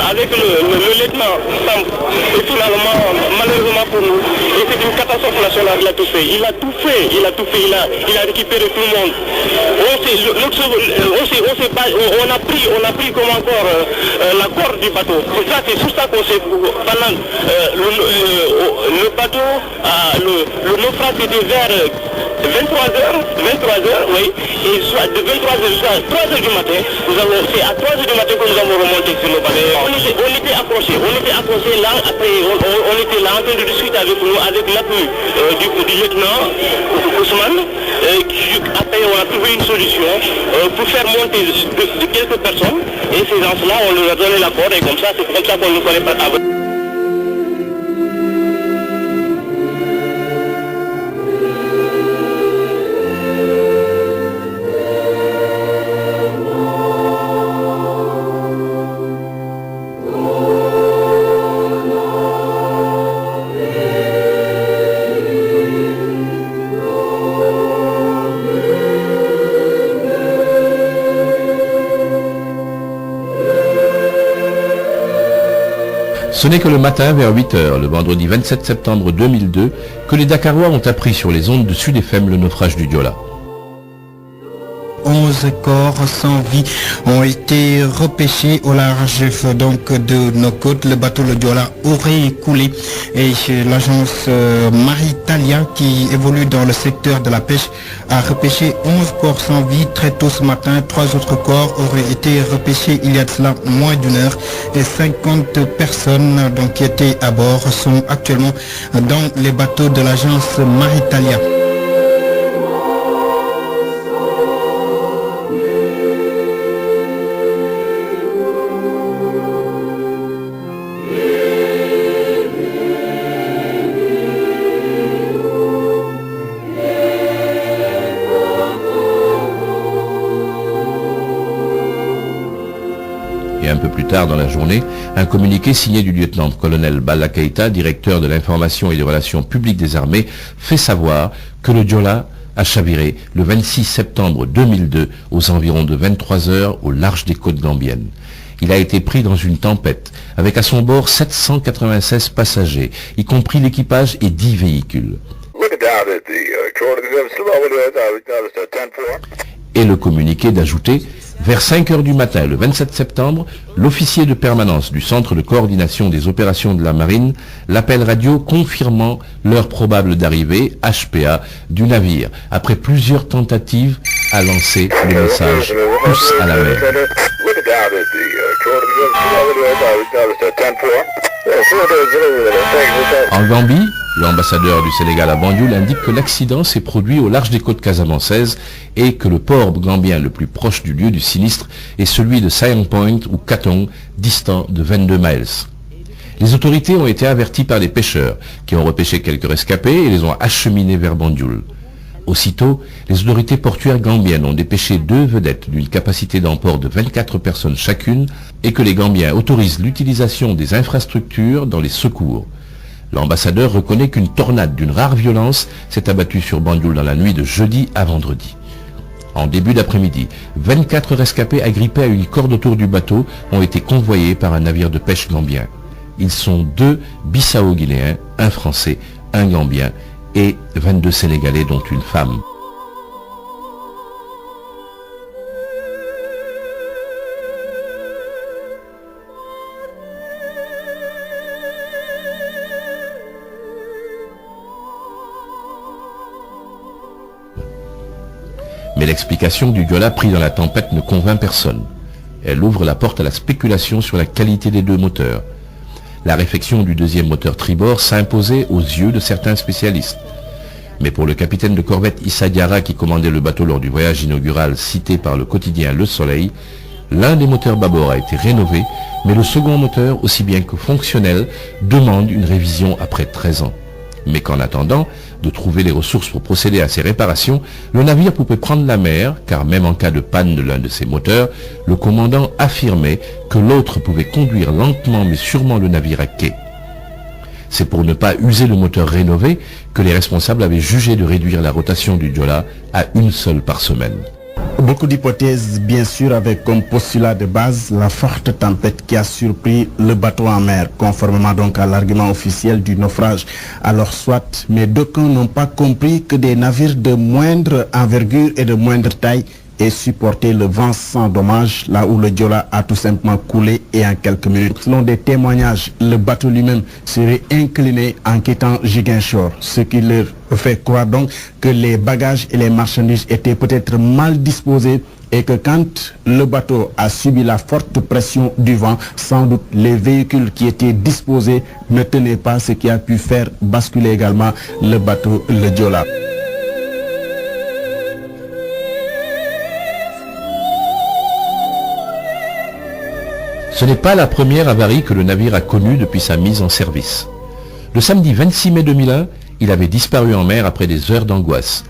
Speaker 20: Avec le lieutenant Samp. Et finalement, malheureusement pour nous, et c'est une catastrophe. catastrophe nationale, il a tout fait. Il a récupéré tout le monde. On a pris comme encore la corde du bateau. C'est sur ça qu'on s'est... Pendant le bateau, le naufrage était vers 23h, oui. Et soit de 23h jusqu'à 3h du matin, c'est à 3h du matin que nous avons remonté sur le bateau. On était accrochés là, après on était là en train de discuter avec nous, avec l'appui du lieutenant Ousmane. Après on a trouvé une solution pour faire monter de quelques personnes. Et ces gens-là, on leur a donné la corde et comme ça, c'est comme ça qu'on ne connaît pas avant.
Speaker 18: Ce n'est que le matin, vers 8h, le vendredi 27 septembre 2002, que les Dakarois ont appris sur les ondes de Sud FM le naufrage du Diola.
Speaker 5: 11 corps sans vie ont été repêchés au large donc de nos côtes. Le bateau le Diola aurait coulé et l'agence Maritalia qui évolue dans le secteur de la pêche a repêché 11 corps sans vie très tôt ce matin. 3 autres corps auraient été repêchés il y a de cela moins d'une heure et 50 personnes donc, qui étaient à bord sont actuellement dans les bateaux de l'agence Maritalia.
Speaker 18: Et un peu plus tard dans la journée, un communiqué signé du lieutenant-colonel Balla Keïta, directeur de l'information et des relations publiques des armées, fait savoir que le Diola a chaviré le 26 septembre 2002 aux environs de 23 heures au large des côtes gambiennes. Il a été pris dans une tempête, avec à son bord 796 passagers, y compris l'équipage et 10 véhicules. Et le communiqué d'ajouter: vers 5 heures du matin, le 27 septembre, l'officier de permanence du Centre de coordination des opérations de la Marine l'appelle radio confirmant l'heure probable d'arrivée, HPA, du navire, après plusieurs tentatives à lancer le message « Pousse à la mer ». En Gambie, l'ambassadeur du Sénégal à Banjul indique que l'accident s'est produit au large des côtes casamançaises et que le port gambien le plus proche du lieu du sinistre est celui de Sayang Point ou Katong, distant de 22 miles. Les autorités ont été averties par les pêcheurs qui ont repêché quelques rescapés et les ont acheminés vers Banjul. Aussitôt, les autorités portuaires gambiennes ont dépêché 2 vedettes d'une capacité d'emport de 24 personnes chacune et que les Gambiens autorisent l'utilisation des infrastructures dans les secours. L'ambassadeur reconnaît qu'une tornade d'une rare violence s'est abattue sur Banjul dans la nuit de jeudi à vendredi. En début d'après-midi, 24 rescapés agrippés à une corde autour du bateau ont été convoyés par un navire de pêche gambien. Ils sont 2 Bissau-Guinéens, un Français, un Gambien et 22 Sénégalais dont une femme. Mais l'explication du Diola pris dans la tempête ne convainc personne. Elle ouvre la porte à la spéculation sur la qualité des 2 moteurs. La réfection du 2e moteur tribord s'imposait aux yeux de certains spécialistes. Mais pour le capitaine de corvette Issa Diarra qui commandait le bateau lors du voyage inaugural cité par le quotidien Le Soleil, l'un des moteurs bâbord a été rénové, mais le second moteur, aussi bien que fonctionnel, demande une révision après 13 ans. Mais qu'en attendant de trouver les ressources pour procéder à ces réparations, le navire pouvait prendre la mer, car même en cas de panne de l'un de ses moteurs, le commandant affirmait que l'autre pouvait conduire lentement mais sûrement le navire à quai. C'est pour ne pas user le moteur rénové que les responsables avaient jugé de réduire la rotation du Diola à 1 seule par semaine.
Speaker 6: Beaucoup d'hypothèses, bien sûr, avec comme postulat de base la forte tempête qui a surpris le bateau en mer, conformément donc à l'argument officiel du naufrage. Alors soit, mais d'aucuns n'ont pas compris que des navires de moindre envergure et de moindre taille aient supporté le vent sans dommage, là où le Joola a tout simplement coulé et en quelques minutes. Selon des témoignages, le bateau lui-même serait incliné en quittant Ziguinchor, ce qui leur fait croire donc que les bagages et les marchandises étaient peut-être mal disposés et que quand le bateau a subi la forte pression du vent, sans doute les véhicules qui étaient disposés ne tenaient pas, ce qui a pu faire basculer également le bateau, le Joola.
Speaker 18: Ce n'est pas la première avarie que le navire a connue depuis sa mise en service. Le samedi 26 mai 2001, il avait disparu en mer après des heures d'angoisse.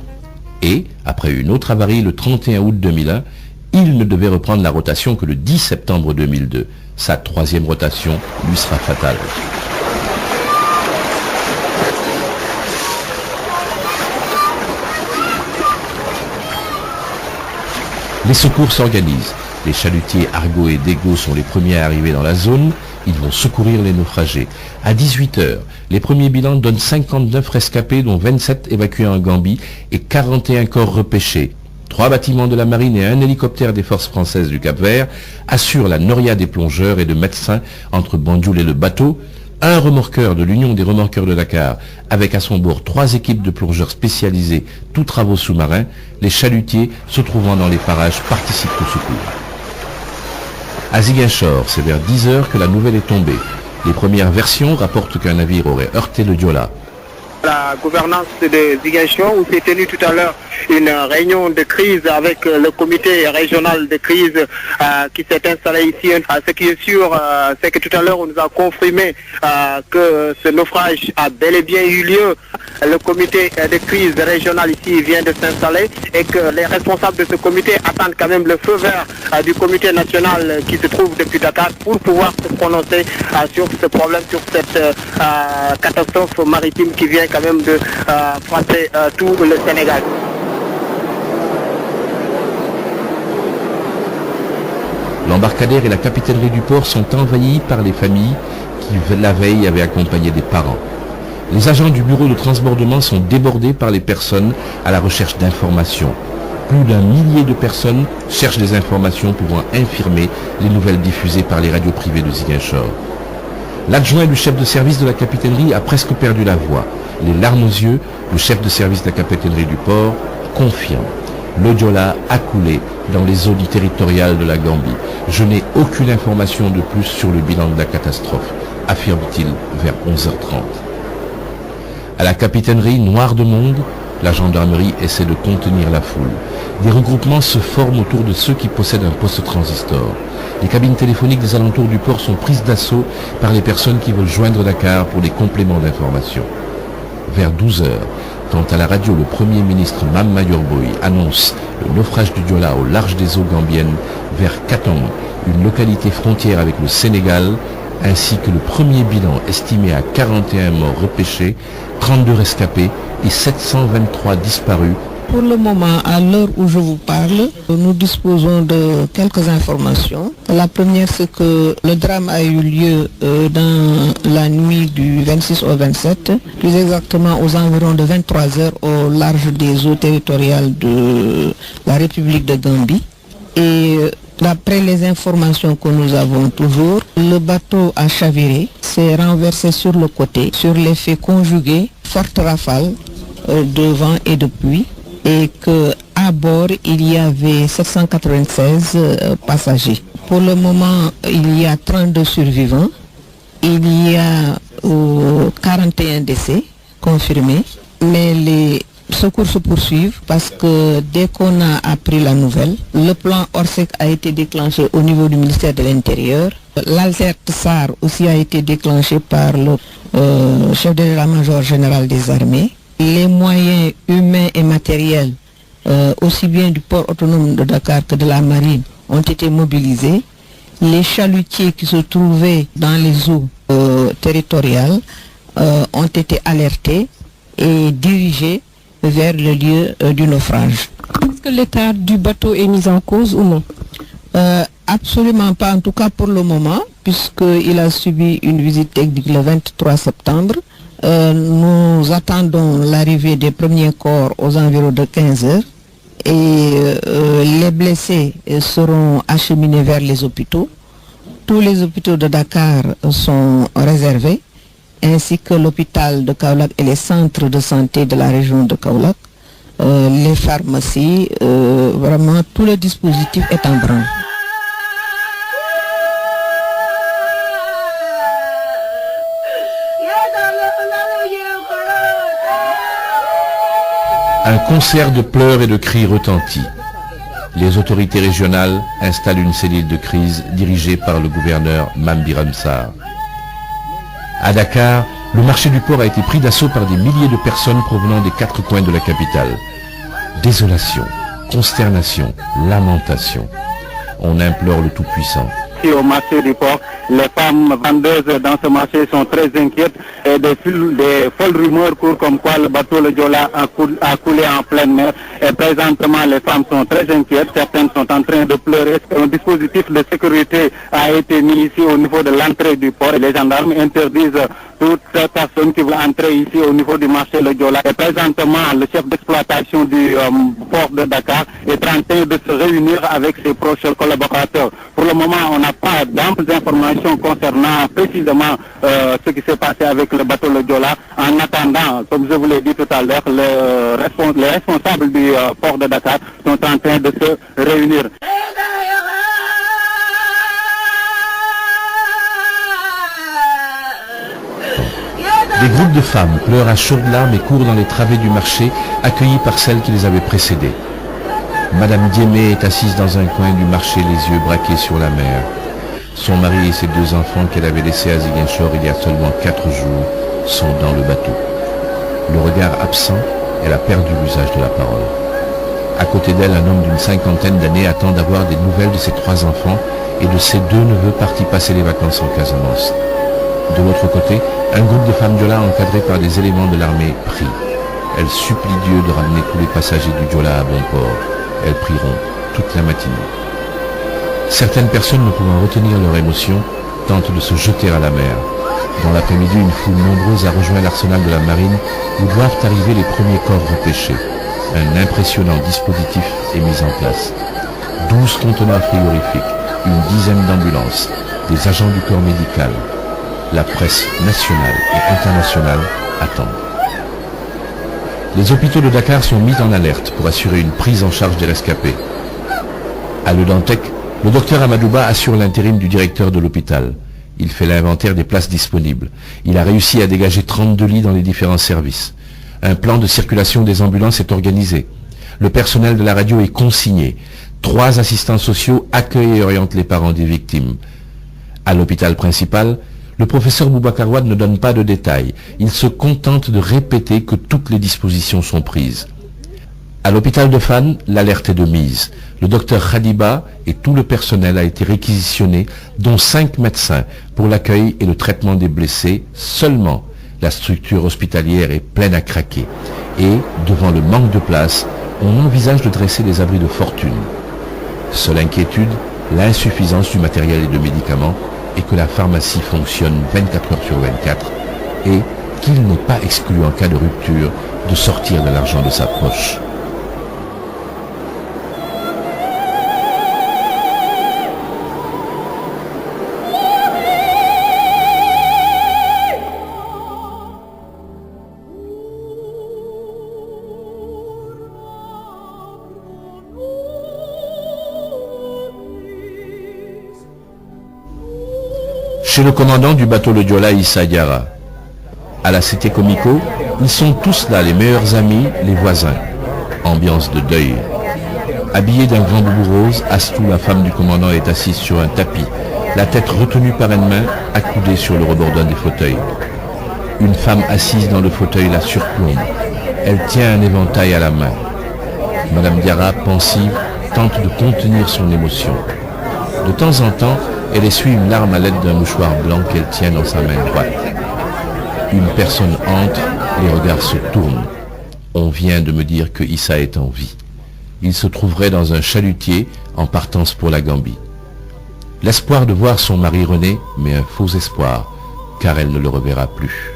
Speaker 18: Et, après une autre avarie le 31 août 2001, il ne devait reprendre la rotation que le 10 septembre 2002. Sa troisième rotation lui sera fatale. Les secours s'organisent. Les chalutiers Argo et Dego sont les premiers à arriver dans la zone. Ils vont secourir les naufragés. À 18h, les premiers bilans donnent 59 rescapés, dont 27 évacués en Gambie et 41 corps repêchés. 3 bâtiments de la marine et un hélicoptère des forces françaises du Cap-Vert assurent la noria des plongeurs et de médecins entre Banjul et le bateau. Un remorqueur de l'Union des remorqueurs de Dakar, avec à son bord 3 équipes de plongeurs spécialisés, tous travaux sous-marins. Les chalutiers, se trouvant dans les parages, participent au secours. À Ziguinchor, c'est vers 10h que la nouvelle est tombée. Les premières versions rapportent qu'un navire aurait heurté le Joola.
Speaker 21: La gouvernance de Ziguinchor, où s'est tenue tout à l'heure une réunion de crise avec le comité régional de crise qui s'est installé ici. Ce qui est sûr, c'est que tout à l'heure on nous a confirmé que ce naufrage a bel et bien eu lieu. Le comité de crise régional ici vient de s'installer et que les responsables de ce comité attendent quand même le feu vert du comité national qui se trouve depuis Dakar pour pouvoir se prononcer sur ce problème, sur cette catastrophe maritime qui vient quand même de frapper tout le Sénégal.
Speaker 18: L'embarcadère et la capitainerie du port sont envahis par les familles qui, la veille, avaient accompagné des parents. Les agents du bureau de transbordement sont débordés par les personnes à la recherche d'informations. Plus d'1 millier de personnes cherchent des informations pouvant infirmer les nouvelles diffusées par les radios privées de Ziguinchor. L'adjoint du chef de service de la capitainerie a presque perdu la voix. Les larmes aux yeux, le chef de service de la capitainerie du port confirme. Le Joola a coulé dans les eaux territoriales de la Gambie. Je n'ai aucune information de plus sur le bilan de la catastrophe, affirme-t-il vers 11h30. À la capitainerie, noire de monde, la gendarmerie essaie de contenir la foule. Des regroupements se forment autour de ceux qui possèdent un poste transistor. Les cabines téléphoniques des alentours du port sont prises d'assaut par les personnes qui veulent joindre Dakar pour des compléments d'information. Vers 12h, quand à la radio le Premier ministre Mame Boye annonce le naufrage du Joola au large des eaux gambiennes, vers Katong, une localité frontière avec le Sénégal, ainsi que le premier bilan estimé à 41 morts repêchés, 32 rescapés et 723 disparus.
Speaker 8: Pour le moment, à l'heure où je vous parle, nous disposons de quelques informations. La première, c'est que le drame a eu lieu dans la nuit du 26 au 27, plus exactement aux environs de 23 heures au large des eaux territoriales de la République de Gambie. Et d'après les informations que nous avons toujours, le bateau a chaviré, s'est renversé sur le côté, sur l'effet conjugué, forte rafale de vent et de pluie, et qu'à bord, il y avait 796 passagers. Pour le moment, il y a 32 survivants, il y a 41 décès confirmés, mais les secours se poursuivent parce que dès qu'on a appris la nouvelle, le plan Orsec a été déclenché au niveau du ministère de l'Intérieur. L'alerte SAR aussi a été déclenché par le chef de l'état-major général des armées. Les moyens humains et matériels, aussi bien du port autonome de Dakar que de la marine, ont été mobilisés. Les chalutiers qui se trouvaient dans les eaux territoriales ont été alertés et dirigés vers le lieu du naufrage.
Speaker 4: que l'état du bateau est mis en cause ou non?
Speaker 8: Absolument pas, en tout cas pour le moment, puisqu'il a subi une visite technique le 23 septembre. Nous attendons l'arrivée des premiers corps aux environs de 15 heures et les blessés seront acheminés vers les hôpitaux. Tous les hôpitaux de Dakar sont réservés, ainsi que l'hôpital de Kaolack et les centres de santé de la région de Kaolack. Les pharmacies, vraiment tout le dispositif est en branle.
Speaker 18: Un concert de pleurs et de cris retentit. Les autorités régionales installent une cellule de crise dirigée par le gouverneur Mambi Ramsar. À Dakar, le marché du port a été pris d'assaut par des milliers de personnes provenant des 4 coins de la capitale. Désolation, consternation, lamentation. On implore le Tout-Puissant.
Speaker 9: Au marché du port, les femmes vendeuses dans ce marché sont très inquiètes et des folles rumeurs courent comme quoi le bateau le Joola a coulé en pleine mer et présentement les femmes sont très inquiètes, certaines sont en train de pleurer. Un dispositif de sécurité a été mis ici au niveau de l'entrée du port et les gendarmes interdisent toutes ces personnes qui veulent entrer ici au niveau du marché le Joola. Et présentement le chef d'exploitation du port de Dakar est en train de se réunir avec ses proches collaborateurs. Pour le moment on n'a pas d'amples informations concernant précisément ce qui s'est passé avec le bateau le Joola. En attendant, comme je vous l'ai dit tout à l'heure, les responsables du port de Dakar sont en train de se réunir.
Speaker 18: Des groupes de femmes pleurent à chaudes larmes et courent dans les travées du marché, accueillies par celles qui les avaient précédées. Madame Diémé est assise dans un coin du marché, les yeux braqués sur la mer. Son mari et ses 2 enfants qu'elle avait laissés à Ziguinchor il y a seulement 4 jours sont dans le bateau. Le regard absent, elle a perdu l'usage de la parole. À côté d'elle, un homme d'une 50aine d'années attend d'avoir des nouvelles de ses 3 enfants et de ses 2 neveux partis passer les vacances en Casamance. De l'autre côté, un groupe de femmes Joola encadrées par des éléments de l'armée prie. Elles supplient Dieu de ramener tous les passagers du Joola à bon port. Elles prieront toute la matinée. Certaines personnes, ne pouvant retenir leur émotion, tentent de se jeter à la mer. Dans l'après-midi, une foule nombreuse a rejoint l'arsenal de la marine où doivent arriver les premiers corps repêchés. Un impressionnant dispositif est mis en place. 12 conteneurs frigorifiques, une dizaine d'ambulances, des agents du corps médical. La presse nationale et internationale attendent. Les hôpitaux de Dakar sont mis en alerte pour assurer une prise en charge des rescapés. À Le Dantec, le docteur Amadouba assure l'intérim du directeur de l'hôpital. Il fait l'inventaire des places disponibles. Il a réussi à dégager 32 lits dans les différents services. Un plan de circulation des ambulances est organisé. Le personnel de la radio est consigné. 3 assistants sociaux accueillent et orientent les parents des victimes. À l'hôpital principal, le professeur Boubacar Wade ne donne pas de détails. Il se contente de répéter que toutes les dispositions sont prises. À l'hôpital de Fann, l'alerte est de mise. Le docteur Khadiba et tout le personnel a été réquisitionné, dont 5 médecins, pour l'accueil et le traitement des blessés. Seulement, la structure hospitalière est pleine à craquer. Et, devant le manque de place, on envisage de dresser des abris de fortune. Seule inquiétude, l'insuffisance du matériel et de médicaments, et que la pharmacie fonctionne 24 heures sur 24, et qu'il n'est pas exclu en cas de rupture de sortir de l'argent de sa poche. Chez le commandant du bateau le Joola, Issa Diarra. À la cité Comico, ils sont tous là, les meilleurs amis, les voisins. Ambiance de deuil. Habillée d'un grand boubou rose, Astou, la femme du commandant, est assise sur un tapis, la tête retenue par une main, accoudée sur le rebord d'un des fauteuils. Une femme assise dans le fauteuil la surplombe. Elle tient un éventail à la main. Madame Diarra, pensive, tente de contenir son émotion. De temps en temps, elle essuie une larme à l'aide d'un mouchoir blanc qu'elle tient dans sa main droite. Une personne entre, les regards se tournent. On vient de me dire que Issa est en vie. il se trouverait dans un chalutier en partance pour la Gambie. L'espoir de voir son mari René, mais un faux espoir, car elle ne le reverra plus.